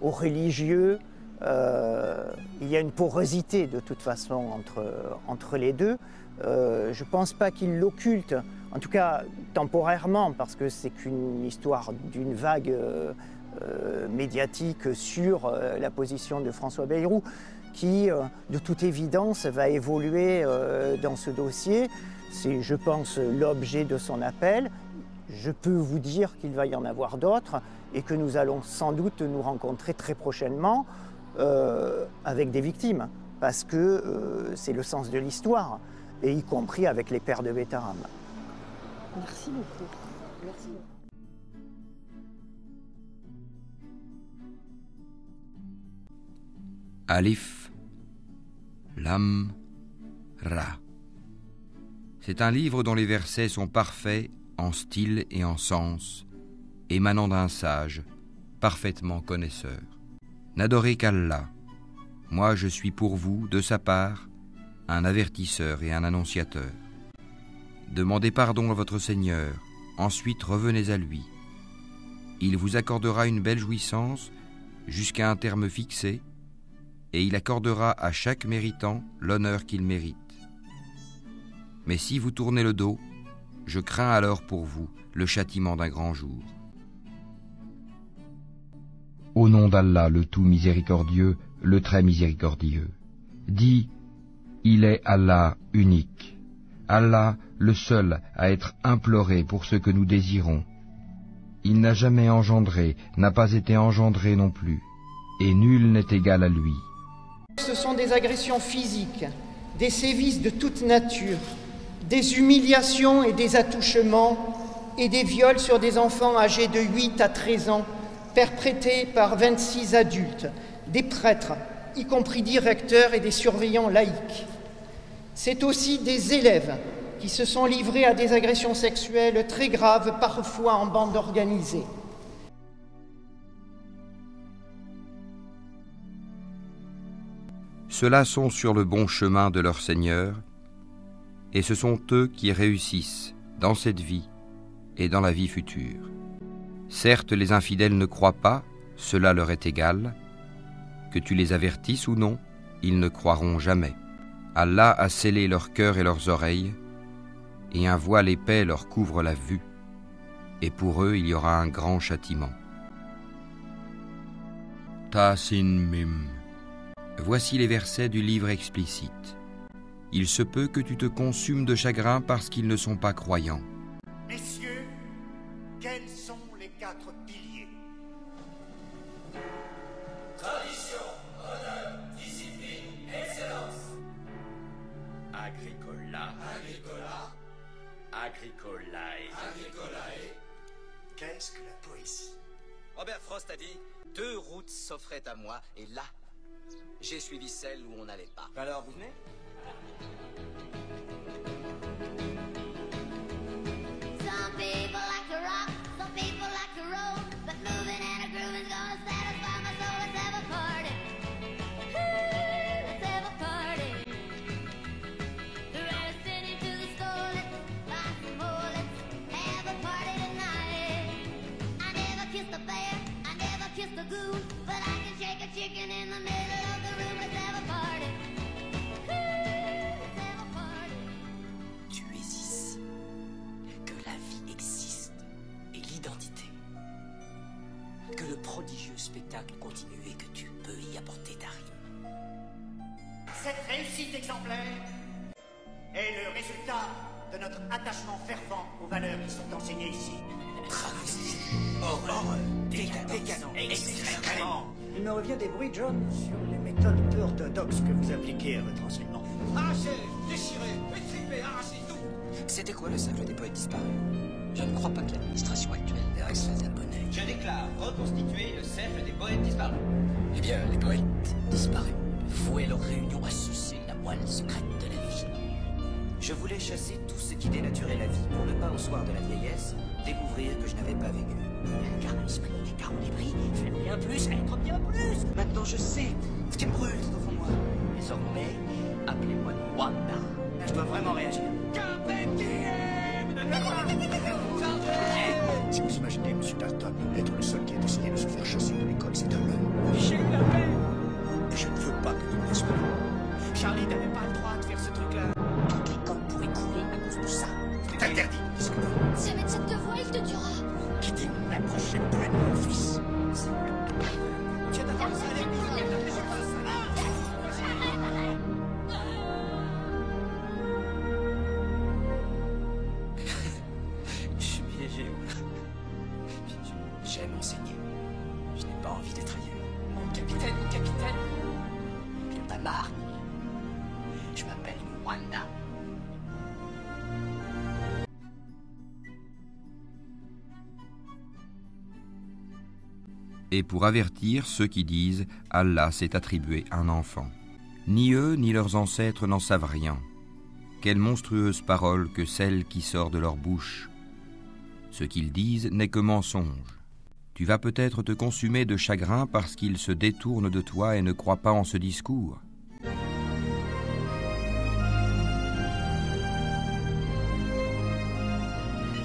Speaker 15: aux religieux. Il y a une porosité de toute façon entre les deux. Je ne pense pas qu'il l'occulte, en tout cas temporairement, parce que c'est qu'une histoire d'une vague médiatique sur la position de François Bayrou, qui, de toute évidence, va évoluer dans ce dossier. C'est, je pense, l'objet de son appel. Je peux vous dire qu'il va y en avoir d'autres et que nous allons sans doute nous rencontrer très prochainement avec des victimes, parce que c'est le sens de l'histoire, et y compris avec les pères de Betaram.
Speaker 16: Merci beaucoup. Merci beaucoup.
Speaker 6: Alif, Lam, Ra. C'est un livre dont les versets sont parfaits en style et en sens, émanant d'un sage, parfaitement connaisseur. N'adorez qu'Allah. Moi je suis pour vous, de sa part, un avertisseur et un annonciateur. Demandez pardon à votre Seigneur, ensuite revenez à lui. Il vous accordera une belle jouissance jusqu'à un terme fixé, et il accordera à chaque méritant l'honneur qu'il mérite. Mais si vous tournez le dos, je crains alors pour vous le châtiment d'un grand jour. Au nom d'Allah, le tout miséricordieux, le très miséricordieux. Dis, il est Allah unique, Allah le seul à être imploré pour ce que nous désirons. Il n'a jamais engendré, n'a pas été engendré non plus, et nul n'est égal à lui.
Speaker 15: Ce sont des agressions physiques, des sévices de toute nature, des humiliations et des attouchements et des viols sur des enfants âgés de 8 à 13 ans, perpétrés par 26 adultes, des prêtres, y compris directeurs et des surveillants laïcs. C'est aussi des élèves qui se sont livrés à des agressions sexuelles très graves, parfois en bande organisée.
Speaker 6: Ceux-là sont sur le bon chemin de leur Seigneur, et ce sont eux qui réussissent dans cette vie et dans la vie future. Certes, les infidèles ne croient pas, cela leur est égal. Que tu les avertisses ou non, ils ne croiront jamais. Allah a scellé leur cœur et leurs oreilles, et un voile épais leur couvre la vue, et pour eux il y aura un grand châtiment. Tasin Mim. Voici les versets du livre explicite. Il se peut que tu te consumes de chagrin parce qu'ils ne sont pas croyants.
Speaker 4: Messieurs, quels sont les 4 piliers?
Speaker 2: Tradition, honneur, discipline, excellence. Agricola. Agricola. Agricolae. Agricolae.
Speaker 4: Qu'est-ce que la poésie?
Speaker 2: Robert Frost a dit « 2 routes s'offraient à moi, et là, j'ai suivi celle où on n'allait pas. » Alors, vous venez?
Speaker 3: Some people like to rock, some people like to roll, but moving and a groove is gonna satisfy my soul. Let's have a party. Let's have a party. The rest into the store, let's buy some more. Let's have a party tonight. I never kissed a bear, I never kissed a goon, but I can shake a chicken in the middle of the room. Let's have a party. Let's have a party.
Speaker 2: Tu es ici. Que la vie existe et l'identité. Que le prodigieux spectacle continue et que tu peux y apporter ta rime.
Speaker 4: Cette réussite exemplaire est le résultat de notre attachement fervent aux valeurs qui sont enseignées ici.
Speaker 2: Travestie, horreur, décadence, extrêmement.
Speaker 4: Il me revient des bruits, John, sur les méthodes peu orthodoxes que vous appliquez à votre enseignement.
Speaker 2: Arrachez, déchirez, étripez, arrachez tout. C'était quoi le cercle des poètes disparus? Je ne crois pas que l'administration actuelle verse la monnaie.
Speaker 5: Je déclare reconstituer le cercle des poètes disparus.
Speaker 2: Eh bien, les poètes disparus vouaient leur réunion à sucer la moelle secrète de la vie.
Speaker 5: Je voulais chasser tout ce qui dénaturait la vie pour ne pas, au soir de la vieillesse, découvrir que je n'avais pas vécu.
Speaker 2: Car l'esprit, car on est pris, j'aime bien plus, être bien plus. Maintenant je sais ce qui me brûle tout au fond de moi.
Speaker 5: Désormais, appelez-moi Wanda. Je dois vraiment réagir.
Speaker 4: Si vous imaginez M. Dalton être le seul qui a décidé de se faire chasser de l'école, c'est un leurre.
Speaker 5: J'ai eu la paix.
Speaker 4: Et je ne veux pas que nous le soyons.
Speaker 5: Charlie n'avait pas le droit de faire ce truc-là.
Speaker 2: Toute l'école pourrait couler à cause de ça.
Speaker 4: C'est interdit de discuter.
Speaker 3: Si jamais tu te vois, il te tuera.
Speaker 4: Quittez, n'approchez plus de mon fils.
Speaker 5: Tu as d'abord ça avec nous.
Speaker 2: Je suis piégé. J'aime enseigner. Je n'ai pas envie d'être ailleurs.
Speaker 5: Mon capitaine, mon capitaine.
Speaker 2: Viens pas marre. Je m'appelle Wanda.
Speaker 6: Et pour avertir ceux qui disent « Allah s'est attribué un enfant ». Ni eux ni leurs ancêtres n'en savent rien. Quelle monstrueuse parole que celle qui sort de leur bouche. Ce qu'ils disent n'est que mensonge. Tu vas peut-être te consumer de chagrin parce qu'ils se détournent de toi et ne croient pas en ce discours.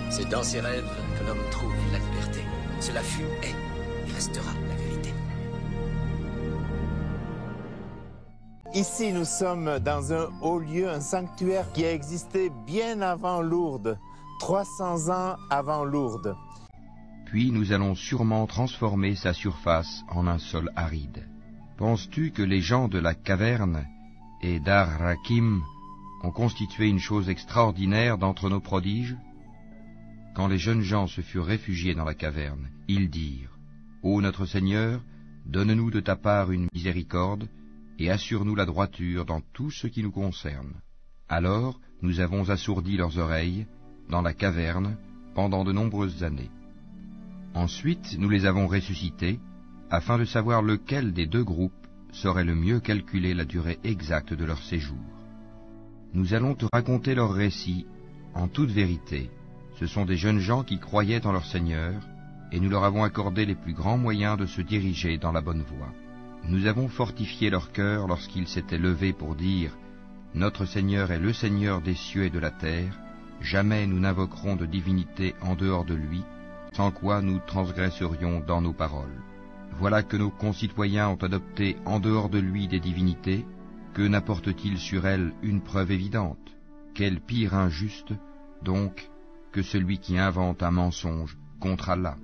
Speaker 2: C'est dans ses rêves que l'homme trouve la liberté. Cela fut, est, et restera la vérité.
Speaker 10: Ici, nous sommes dans un haut lieu, un sanctuaire qui a existé bien avant Lourdes, 300 ans avant Lourdes.
Speaker 6: Puis nous allons sûrement transformer sa surface en un sol aride. Penses-tu que les gens de la caverne et d'Ar-Rakim ont constitué une chose extraordinaire d'entre nos prodiges? Quand les jeunes gens se furent réfugiés dans la caverne, ils dirent « Ô notre Seigneur, donne-nous de ta part une miséricorde, et assure-nous la droiture dans tout ce qui nous concerne. » Alors nous avons assourdi leurs oreilles dans la caverne pendant de nombreuses années. Ensuite nous les avons ressuscités, afin de savoir lequel des deux groupes saurait le mieux calculer la durée exacte de leur séjour. Nous allons te raconter leur récit en toute vérité. Ce sont des jeunes gens qui croyaient en leur Seigneur, et nous leur avons accordé les plus grands moyens de se diriger dans la bonne voie. Nous avons fortifié leur cœur lorsqu'ils s'étaient levés pour dire « Notre Seigneur est le Seigneur des cieux et de la terre, jamais nous n'invoquerons de divinité en dehors de lui, sans quoi nous transgresserions dans nos paroles. Voilà que nos concitoyens ont adopté en dehors de lui des divinités, que n'apporte-t-il sur elles une preuve évidente? Quel pire injuste, donc, que celui qui invente un mensonge contre Allah.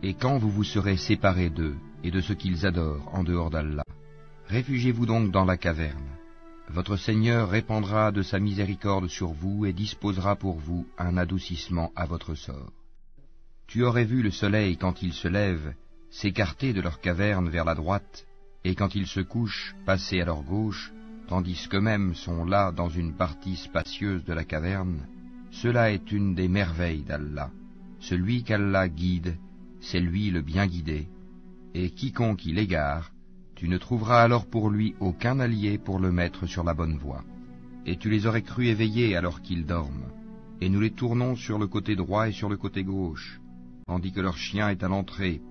Speaker 6: Et quand vous vous serez séparés d'eux et de ce qu'ils adorent en dehors d'Allah, réfugiez-vous donc dans la caverne. Votre Seigneur répandra de sa miséricorde sur vous et disposera pour vous un adoucissement à votre sort. Tu aurais vu le soleil quand il se lève s'écarter de leur caverne vers la droite, et quand ils se couchent, passer à leur gauche, tandis qu'eux-mêmes sont là dans une partie spacieuse de la caverne. Cela est une des merveilles d'Allah. Celui qu'Allah guide, c'est lui le bien guidé, et quiconque il égare, tu ne trouveras alors pour lui aucun allié pour le mettre sur la bonne voie. Et tu les aurais crus éveillés alors qu'ils dorment, et nous les tournons sur le côté droit et sur le côté gauche, tandis que leur chien est à l'entrée,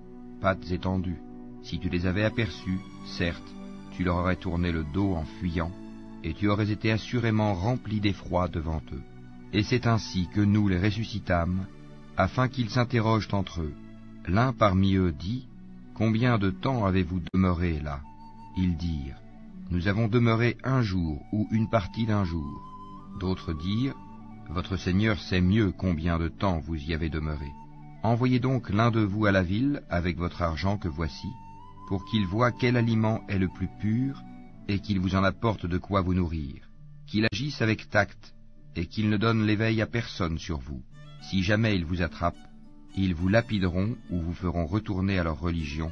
Speaker 6: pattes étendues. Si tu les avais aperçus, certes, tu leur aurais tourné le dos en fuyant, et tu aurais été assurément rempli d'effroi devant eux. Et c'est ainsi que nous les ressuscitâmes, afin qu'ils s'interrogent entre eux. L'un parmi eux dit, « Combien de temps avez-vous demeuré là ?» Ils dirent, « Nous avons demeuré un jour ou une partie d'un jour. » D'autres dirent, « Votre Seigneur sait mieux combien de temps vous y avez demeuré. Envoyez donc l'un de vous à la ville avec votre argent que voici, pour qu'il voie quel aliment est le plus pur, et qu'il vous en apporte de quoi vous nourrir, qu'il agisse avec tact, et qu'il ne donne l'éveil à personne sur vous. Si jamais ils vous attrapent, ils vous lapideront ou vous feront retourner à leur religion,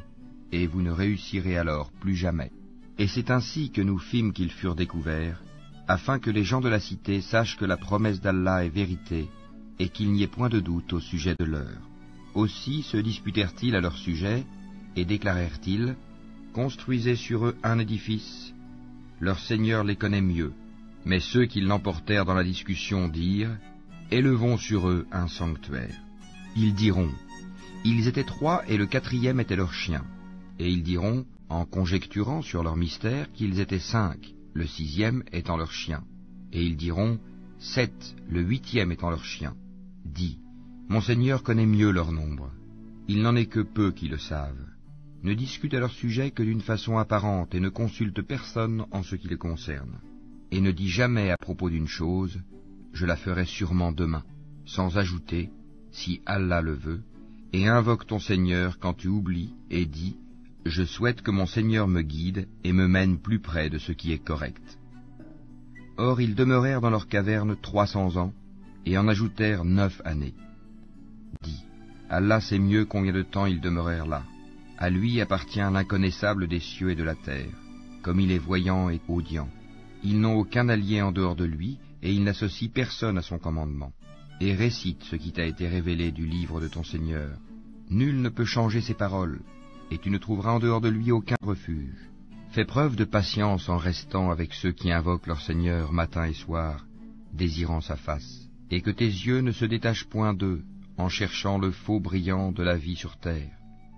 Speaker 6: et vous ne réussirez alors plus jamais. » Et c'est ainsi que nous fîmes qu'ils furent découverts, afin que les gens de la cité sachent que la promesse d'Allah est vérité, et qu'il n'y ait point de doute au sujet de l'heure. Aussi se disputèrent-ils à leur sujet, et déclarèrent-ils, « Construisez sur eux un édifice, leur Seigneur les connaît mieux. » Mais ceux qui l'emportèrent dans la discussion dirent, « Élevons sur eux un sanctuaire. » Ils diront, « Ils étaient 3 et le 4e était leur chien. » Et ils diront, en conjecturant sur leur mystère, qu'ils étaient 5, le 6e étant leur chien. Et ils diront, 7, le 8e étant leur chien. Dis, mon Seigneur connaît mieux leur nombre. Il n'en est que peu qui le savent. Ne discute à leur sujet que d'une façon apparente et ne consulte personne en ce qui les concerne. Et ne dis jamais à propos d'une chose, je la ferai sûrement demain, sans ajouter, si Allah le veut, et invoque ton Seigneur quand tu oublies et dis, je souhaite que mon Seigneur me guide et me mène plus près de ce qui est correct. Or ils demeurèrent dans leur caverne 300 ans, et en ajoutèrent 9 années. Dis, Allah sait mieux combien de temps ils demeurèrent là. À lui appartient l'inconnaissable des cieux et de la terre, comme il est voyant et audient. Ils n'ont aucun allié en dehors de lui, et il n'associe personne à son commandement. Et récite ce qui t'a été révélé du livre de ton Seigneur. Nul ne peut changer ses paroles, et tu ne trouveras en dehors de lui aucun refuge. Fais preuve de patience en restant avec ceux qui invoquent leur Seigneur matin et soir, désirant sa face, et que tes yeux ne se détachent point d'eux, en cherchant le faux brillant de la vie sur terre.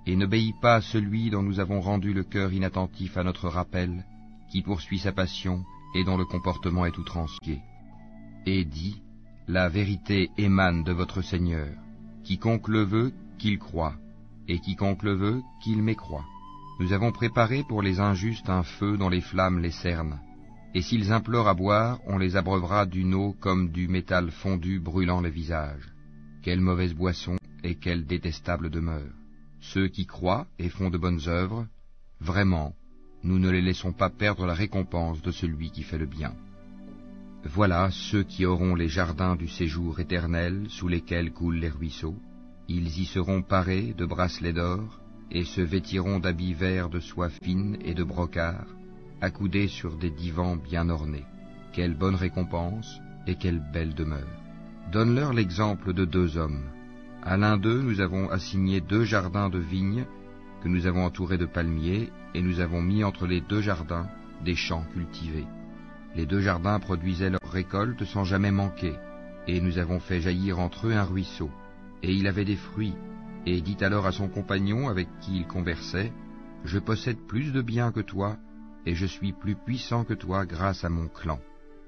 Speaker 6: Et n'obéis pas à celui dont nous avons rendu le cœur inattentif à notre rappel, qui poursuit sa passion et dont le comportement est outrancier. Et dis, la vérité émane de votre Seigneur. Quiconque le veut, qu'il croie, et quiconque le veut, qu'il mécroie. Nous avons préparé pour les injustes un feu dont les flammes les cernent, et s'ils implorent à boire, on les abreuvera d'une eau comme du métal fondu brûlant les visages. Quelle mauvaise boisson et quelle détestable demeure. Ceux qui croient et font de bonnes œuvres, vraiment, nous ne les laissons pas perdre la récompense de celui qui fait le bien. Voilà ceux qui auront les jardins du séjour éternel sous lesquels coulent les ruisseaux. Ils y seront parés de bracelets d'or et se vêtiront d'habits verts de soie fine et de brocart. accoudés sur des divans bien ornés. Quelle bonne récompense et quelle belle demeure. Donne-leur l'exemple de 2 hommes. À l'un d'eux, nous avons assigné 2 jardins de vignes que nous avons entourés de palmiers, et nous avons mis entre les 2 jardins des champs cultivés. Les 2 jardins produisaient leurs récoltes sans jamais manquer, et nous avons fait jaillir entre eux un ruisseau. Et il avait des fruits, et dit alors à son compagnon avec qui il conversait, « Je possède plus de biens que toi, et je suis plus puissant que toi grâce à mon clan. »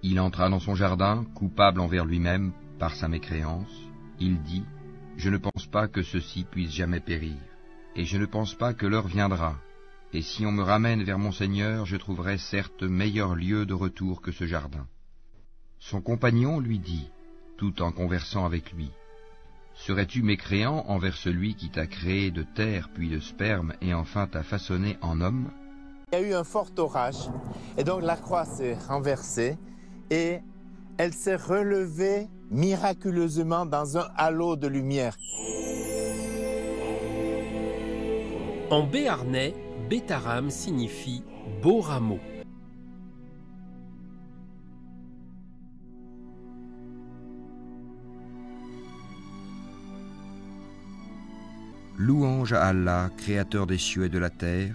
Speaker 6: Il entra dans son jardin, coupable envers lui-même par sa mécréance. Il dit, « Je ne pense pas que ceci puisse jamais périr, et je ne pense pas que l'heure viendra. Et si on me ramène vers mon Seigneur, je trouverai certes meilleur lieu de retour que ce jardin. » Son compagnon lui dit, tout en conversant avec lui, « Serais-tu mécréant envers celui qui t'a créé de terre puis de sperme et enfin t'a façonné en homme ?»
Speaker 10: Il y a eu un fort orage, et donc la croix s'est renversée, et elle s'est relevée miraculeusement dans un halo de lumière.
Speaker 7: En béarnais, Bétaram signifie beau rameau.
Speaker 6: Louange à Allah, créateur des cieux et de la terre,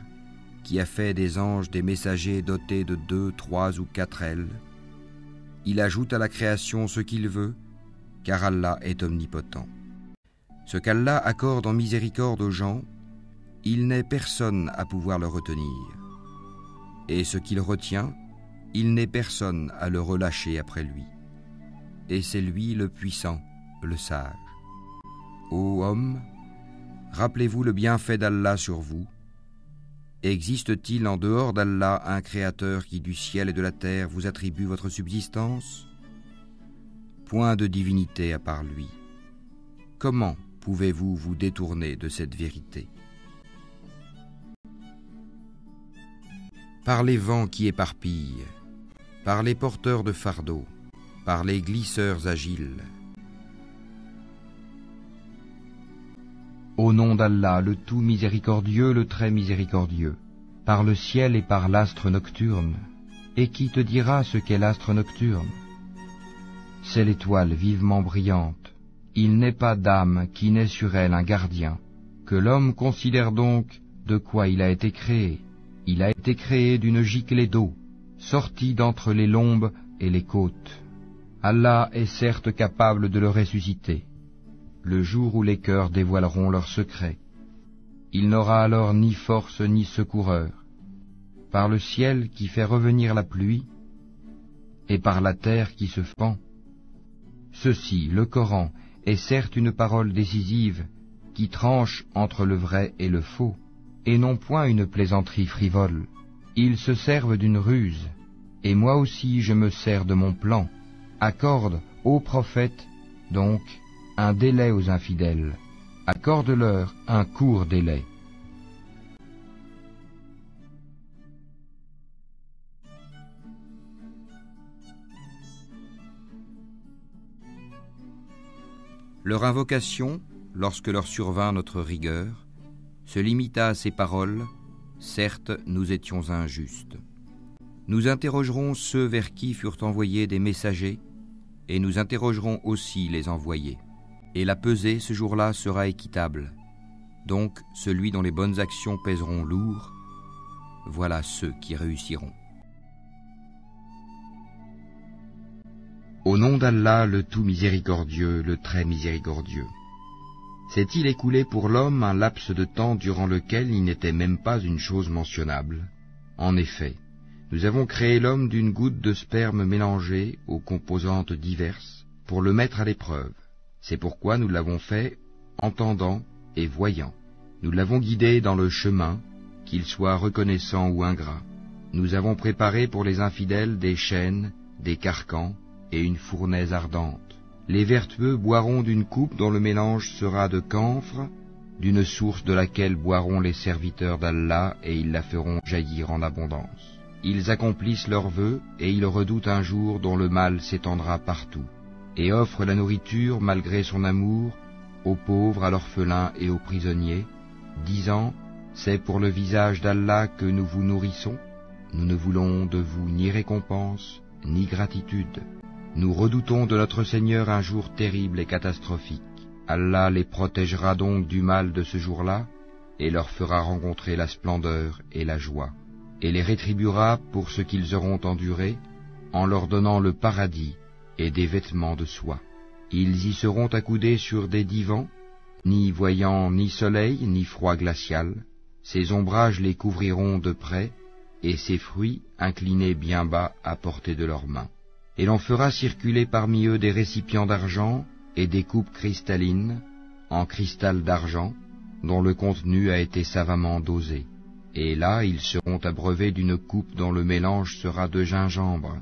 Speaker 6: qui a fait des anges des messagers dotés de 2, 3 ou 4 ailes. Il ajoute à la création ce qu'il veut, car Allah est omnipotent. Ce qu'Allah accorde en miséricorde aux gens, il n'est personne à pouvoir le retenir. Et ce qu'il retient, il n'est personne à le relâcher après lui. Et c'est lui le puissant, le sage. Ô homme, rappelez-vous le bienfait d'Allah sur vous. Existe-t-il en dehors d'Allah un créateur qui du ciel et de la terre vous attribue votre subsistance? Point de divinité à part lui. Comment pouvez-vous vous détourner de cette vérité? Par les vents qui éparpillent, par les porteurs de fardeaux, par les glisseurs agiles. Au nom d'Allah, le tout miséricordieux, le très miséricordieux, par le ciel et par l'astre nocturne. Et qui te dira ce qu'est l'astre nocturne? C'est l'étoile vivement brillante. Il n'est pas d'âme qui n'ait sur elle un gardien. Que l'homme considère donc de quoi il a été créé. Il a été créé d'une giclée d'eau, sortie d'entre les lombes et les côtes. Allah est certes capable de le ressusciter, le jour où les cœurs dévoileront leurs secrets. Il n'aura alors ni force ni secoureur, par le ciel qui fait revenir la pluie, et par la terre qui se fend. Ceci, le Coran, est certes une parole décisive, qui tranche entre le vrai et le faux, et non point une plaisanterie frivole. Ils se servent d'une ruse, et moi aussi je me sers de mon plan. Accorde, ô prophète, donc, un délai aux infidèles. Accorde-leur un court délai. Leur invocation, lorsque leur survint notre rigueur, se limita à ces paroles, « Certes, nous étions injustes. Nous interrogerons ceux vers qui furent envoyés des messagers, et nous interrogerons aussi les envoyés. Et la pesée ce jour-là sera équitable. Donc, celui dont les bonnes actions pèseront lourd, voilà ceux qui réussiront. » Au nom d'Allah, le tout miséricordieux, le très miséricordieux. S'est-il écoulé pour l'homme un laps de temps durant lequel il n'était même pas une chose mentionnable? En effet, nous avons créé l'homme d'une goutte de sperme mélangée aux composantes diverses pour le mettre à l'épreuve. C'est pourquoi nous l'avons fait entendant et voyant. Nous l'avons guidé dans le chemin, qu'il soit reconnaissant ou ingrat. Nous avons préparé pour les infidèles des chaînes, des carcans et une fournaise ardente. Les vertueux boiront d'une coupe dont le mélange sera de camphre, d'une source de laquelle boiront les serviteurs d'Allah et ils la feront jaillir en abondance. Ils accomplissent leurs vœux et ils redoutent un jour dont le mal s'étendra partout, et offrent la nourriture malgré son amour aux pauvres, à l'orphelin et aux prisonniers, disant « C'est pour le visage d'Allah que nous vous nourrissons ». nous ne voulons de vous ni récompense, ni gratitude. Nous redoutons de notre Seigneur un jour terrible et catastrophique. Allah les protégera donc du mal de ce jour-là, et leur fera rencontrer la splendeur et la joie, et les rétribuera pour ce qu'ils auront enduré, en leur donnant le paradis et des vêtements de soie. Ils y seront accoudés sur des divans, ni voyant ni soleil ni froid glacial. Ces ombrages les couvriront de près, et ces fruits inclinés bien bas à portée de leurs mains. Et l'on fera circuler parmi eux des récipients d'argent et des coupes cristallines, en cristal d'argent, dont le contenu a été savamment dosé. Et là, ils seront abreuvés d'une coupe dont le mélange sera de gingembre,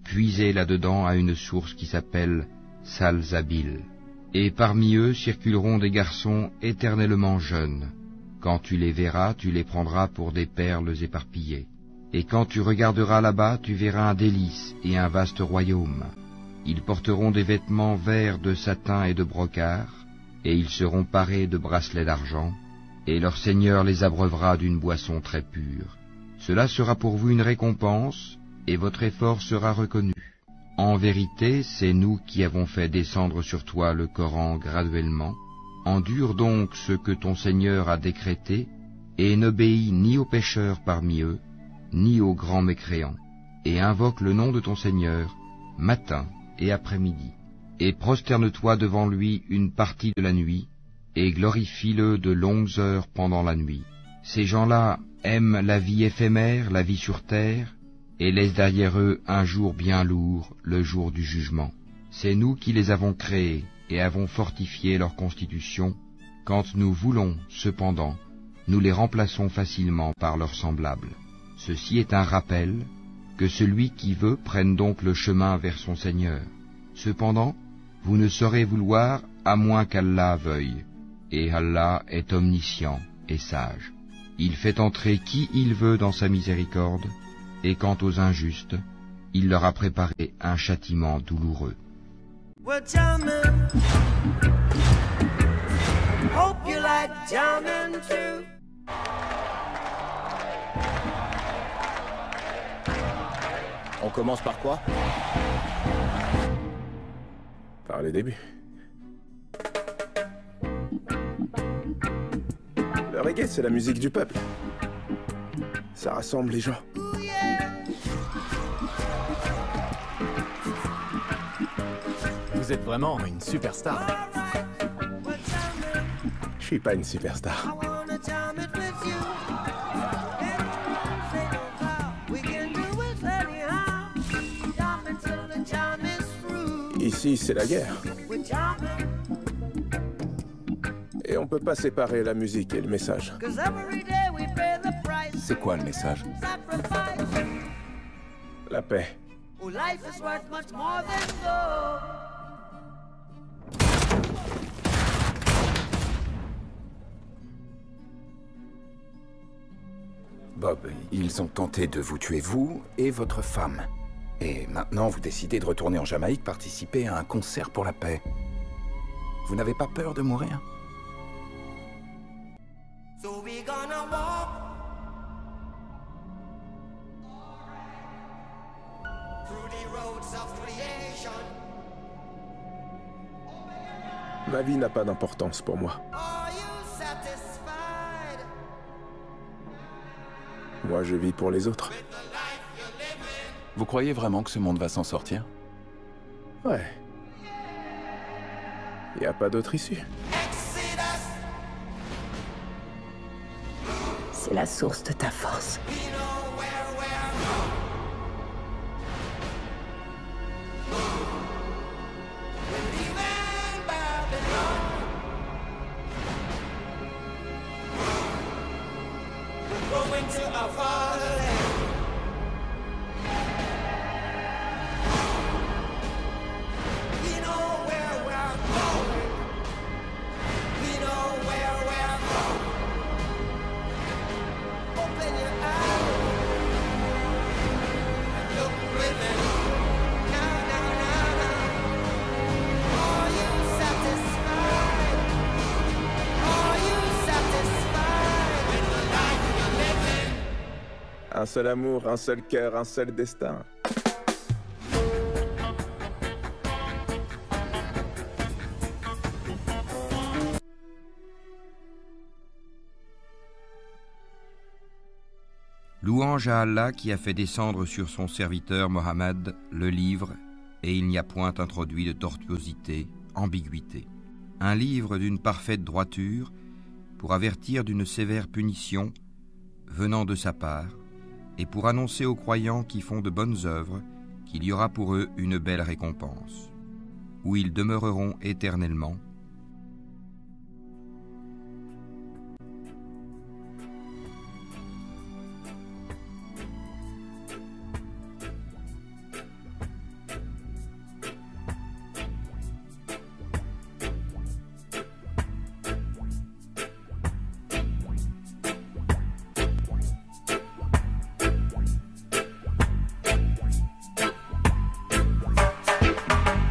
Speaker 6: puisé là-dedans à une source qui s'appelle Salsabil. Et parmi eux circuleront des garçons éternellement jeunes. Quand tu les verras, tu les prendras pour des perles éparpillées. Et quand tu regarderas là-bas, tu verras un délice et un vaste royaume. Ils porteront des vêtements verts de satin et de brocart, et ils seront parés de bracelets d'argent, et leur Seigneur les abreuvera d'une boisson très pure. Cela sera pour vous une récompense, et votre effort sera reconnu. En vérité, c'est nous qui avons fait descendre sur toi le Coran graduellement. Endure donc ce que ton Seigneur a décrété, et n'obéis ni aux pécheurs parmi eux, ni aux grands mécréants, et invoque le nom de ton Seigneur, matin et après-midi, et prosterne-toi devant lui une partie de la nuit, et glorifie-le de longues heures pendant la nuit. Ces gens-là aiment la vie éphémère, la vie sur terre, et laissent derrière eux un jour bien lourd, le jour du jugement. C'est nous qui les avons créés, et avons fortifié leur constitution. Quand nous voulons, cependant, nous les remplaçons facilement par leurs semblables. Ceci est un rappel, que celui qui veut prenne donc le chemin vers son Seigneur. Cependant, vous ne saurez vouloir à moins qu'Allah veuille, et Allah est omniscient et sage. Il fait entrer qui il veut dans sa miséricorde, et quant aux injustes, il leur a préparé un châtiment douloureux.
Speaker 8: Well, jamming. Hope you like jamming too.
Speaker 9: On commence par quoi?
Speaker 13: Par le début. Le reggae, c'est la musique du peuple. Ça rassemble les gens.
Speaker 9: Vous êtes vraiment une superstar.
Speaker 13: Je suis pas une superstar. Ici, c'est la guerre. Et on peut pas séparer la musique et le message.
Speaker 9: C'est quoi le message?
Speaker 13: La paix.
Speaker 9: Bob, ils ont tenté de vous tuer, vous et votre femme. Et maintenant, vous décidez de retourner en Jamaïque participer à un concert pour la paix. Vous n'avez pas peur de mourir?
Speaker 8: So we gonna walk through the roads of creation.
Speaker 13: Ma vie n'a pas d'importance pour moi.
Speaker 8: Are you satisfied?
Speaker 13: Moi, je vis pour les autres.
Speaker 9: Vous croyez vraiment que ce monde va s'en sortir?
Speaker 13: Ouais. Y a pas d'autre issue.
Speaker 24: C'est la source de ta force.
Speaker 8: Going to our fatherland. We know where we're going. We know where we're going. Open your eyes and look within. Now, now, now, now. Are you satisfied? Are you satisfied with the life you're living?
Speaker 13: seul amour, un seul cœur, un seul destin.
Speaker 6: Louange à Allah qui a fait descendre sur son serviteur Mohammed le livre, et il n'y a point introduit de tortuosité, ambiguïté. Un livre d'une parfaite droiture, pour avertir d'une sévère punition venant de sa part, et pour annoncer aux croyants qui font de bonnes œuvres qu'il y aura pour eux une belle récompense, où ils demeureront éternellement.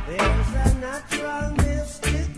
Speaker 8: There's a natural mystic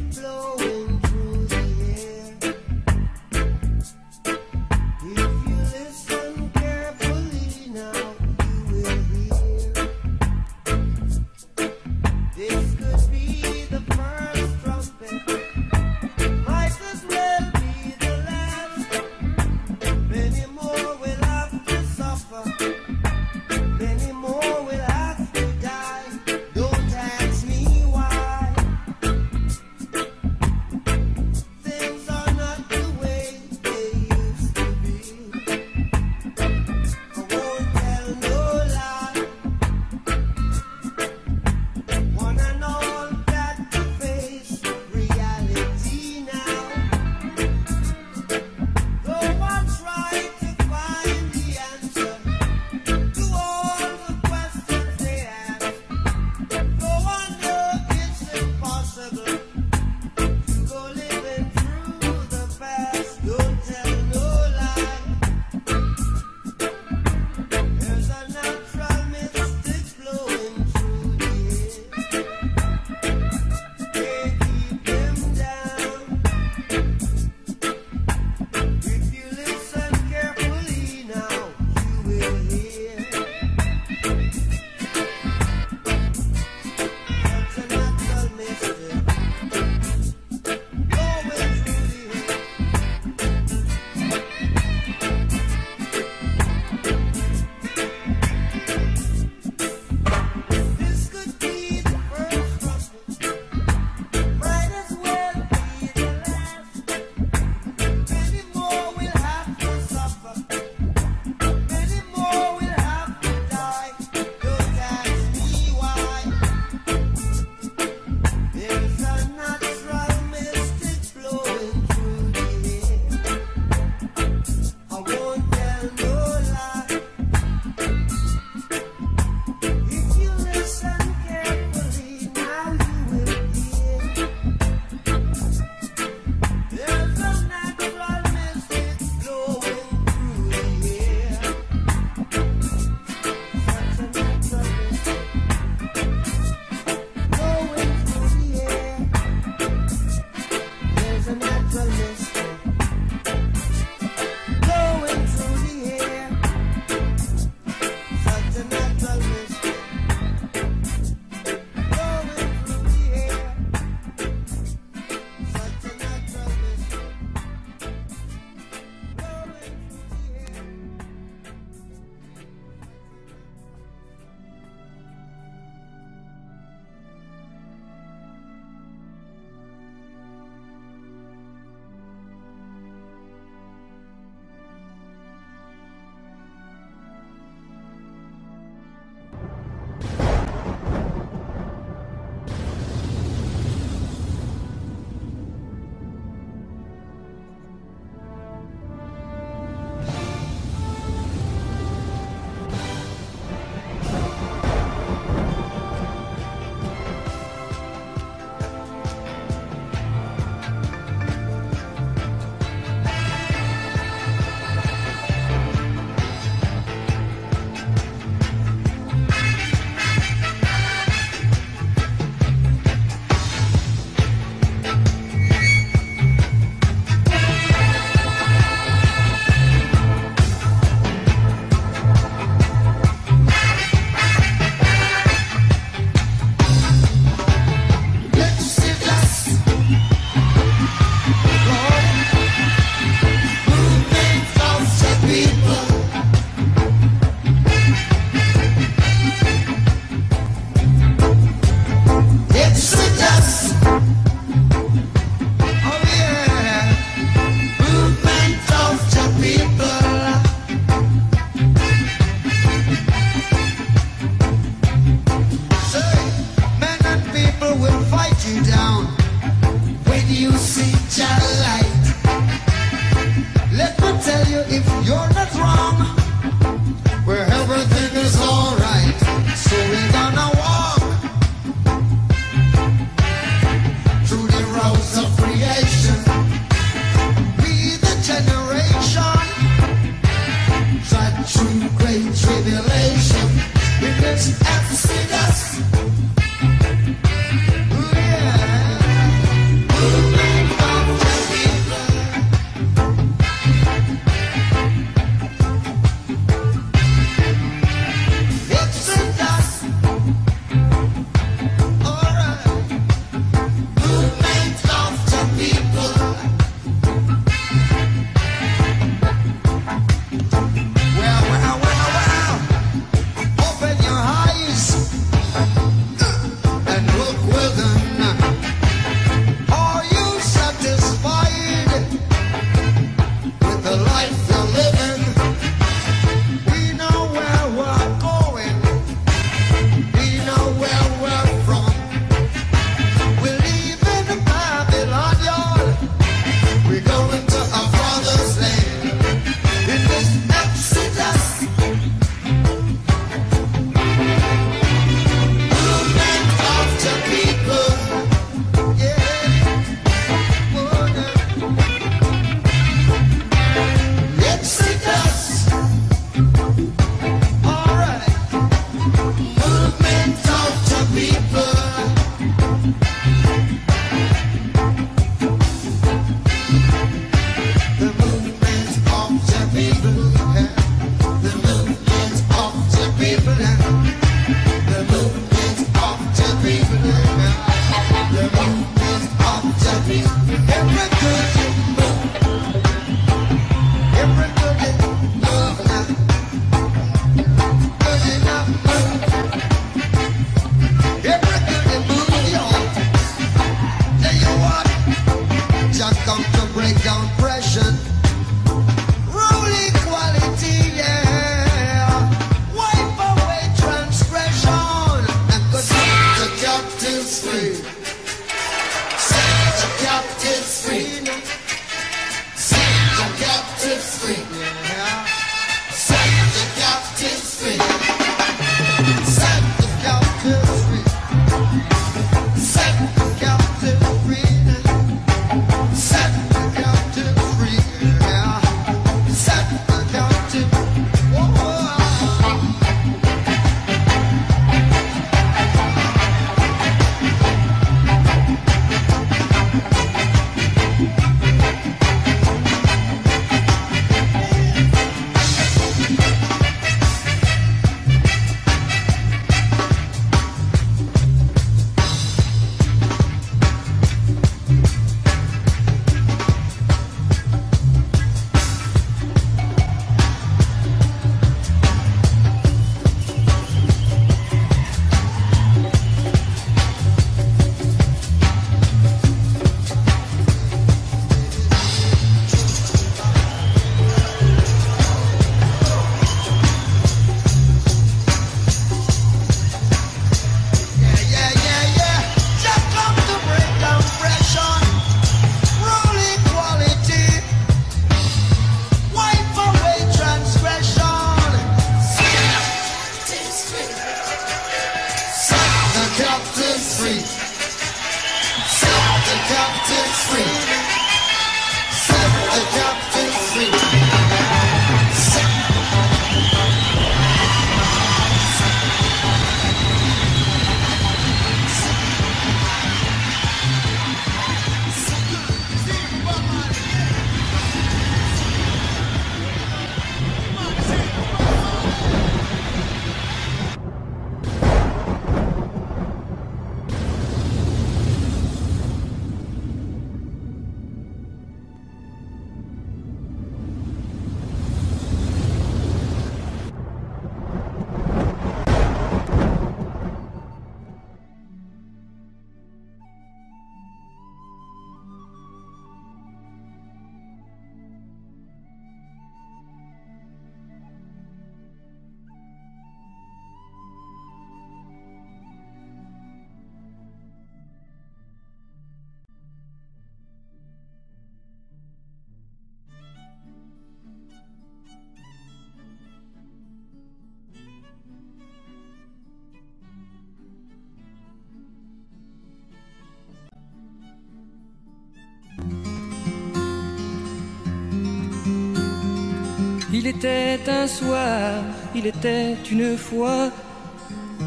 Speaker 12: Il était un soir, il était une fois,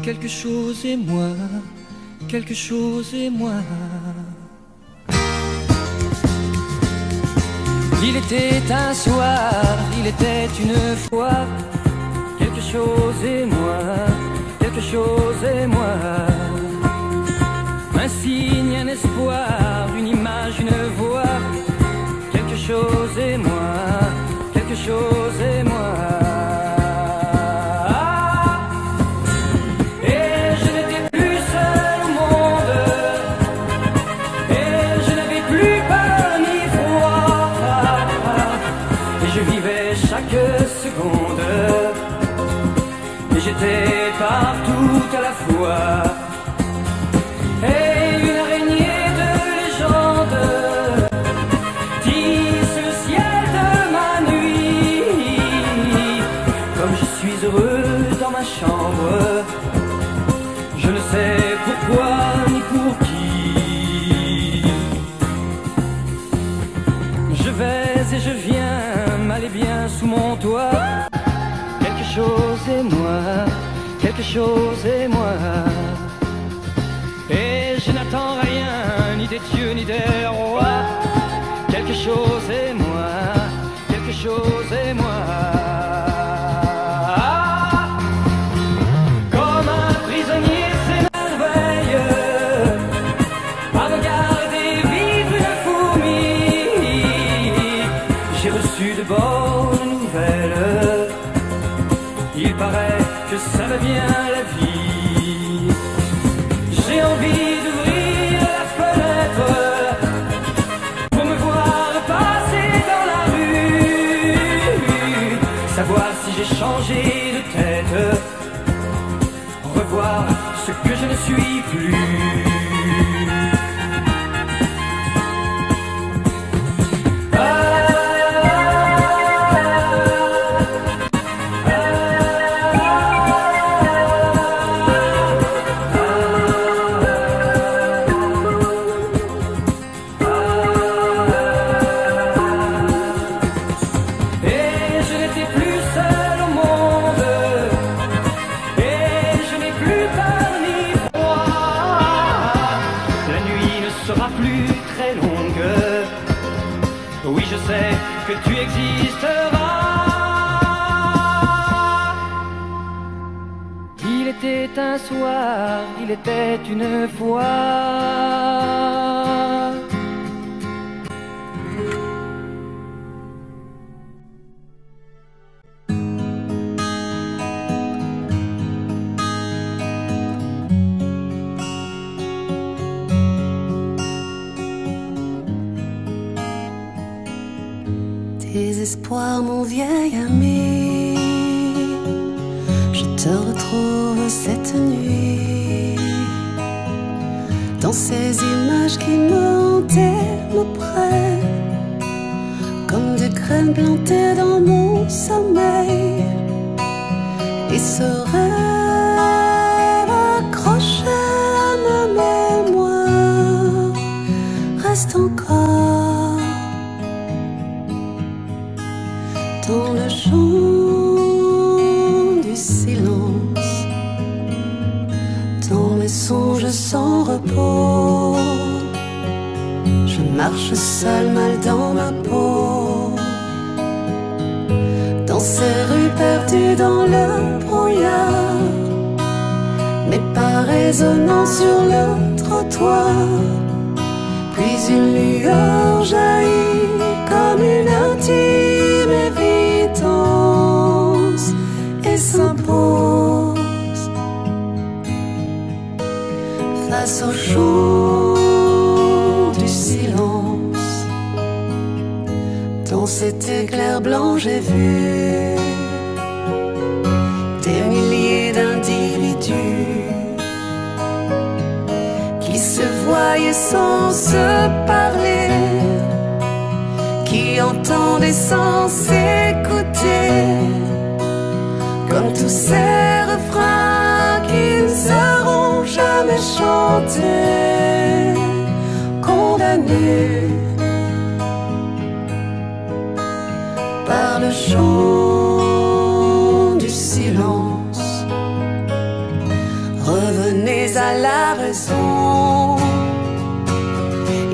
Speaker 12: quelque chose et moi, quelque chose et moi. Il était un soir, il était une fois, quelque chose et moi, quelque chose et moi. Un signe, un espoir, une image, une voix, quelque chose et moi, quelque chose et moi. Et je n'étais plus seul au monde, et je n'avais plus peur ni froid, et je vivais chaque seconde, et j'étais partout à la fois. Et une araignée de légende tisse le ciel de ma nuit. Comme je suis heureux dans ma chambre, je ne sais pourquoi ni pour qui. Je vais et je viens, mal et bien sous mon toit. Quelque chose et moi, quelque chose et moi. Et je n'attends rien, ni des dieux, ni des rois. Quelque chose et moi, quelque chose et moi. Comme un prisonnier s'émerveille à regarder vivre une fourmi. J'ai reçu de bonnes nouvelles. Il paraît que ça va bien la vie. J'ai envie d'ouvrir la fenêtre pour me voir passer dans la rue, savoir si j'ai changé de tête, revoir ce que je ne suis plus. Oui, je sais que tu existeras. Il était un soir, il était une fois.
Speaker 14: Désespoir, mon vieil ami, je te retrouve cette nuit. Dans ces images qui me hantaient, me prennent comme des graines plantées dans mon sommeil. Et ce rêve accroché à ma mémoire reste encore dans le chant du silence, dans mes songes sans repos. Je marche seul, mal dans ma peau, dans ces rues perdues dans le brouillard, mes pas résonnant sur le trottoir. Puis une lueur jaillit comme une intime évidence et s'impose face au chant du silence. Dans cet éclair blanc j'ai vu des milliers d'individus qui se voyaient sans se parler, qui entendaient sans s'écouter, comme tous ces refrains qui ne seront jamais chantés, condamnés par le chant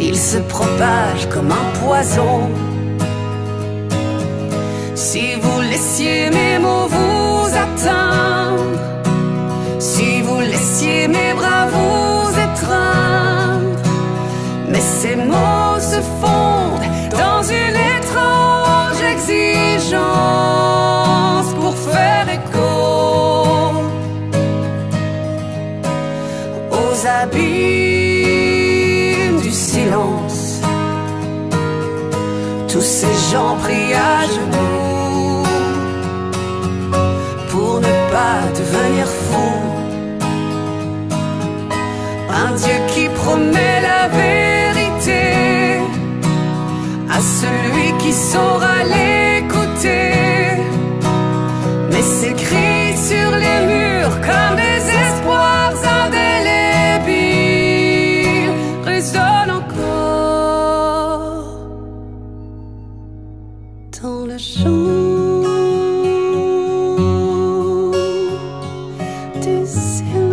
Speaker 14: il se propage comme un poison. Si vous laissiez mes mots vous atteindre, si vous laissiez mes bras vous étreindre, mais ces mots se fondent dans une étrange exigence pour faire écho aux abîmes du silence. Tous ces gens prient à genoux pour ne pas devenir fous. Un Dieu qui promet la vérité à celui qui saura l'écouter. Mais ces cris sur les murs comme des espoirs indélébiles résonnent encore dans le chant du ciel.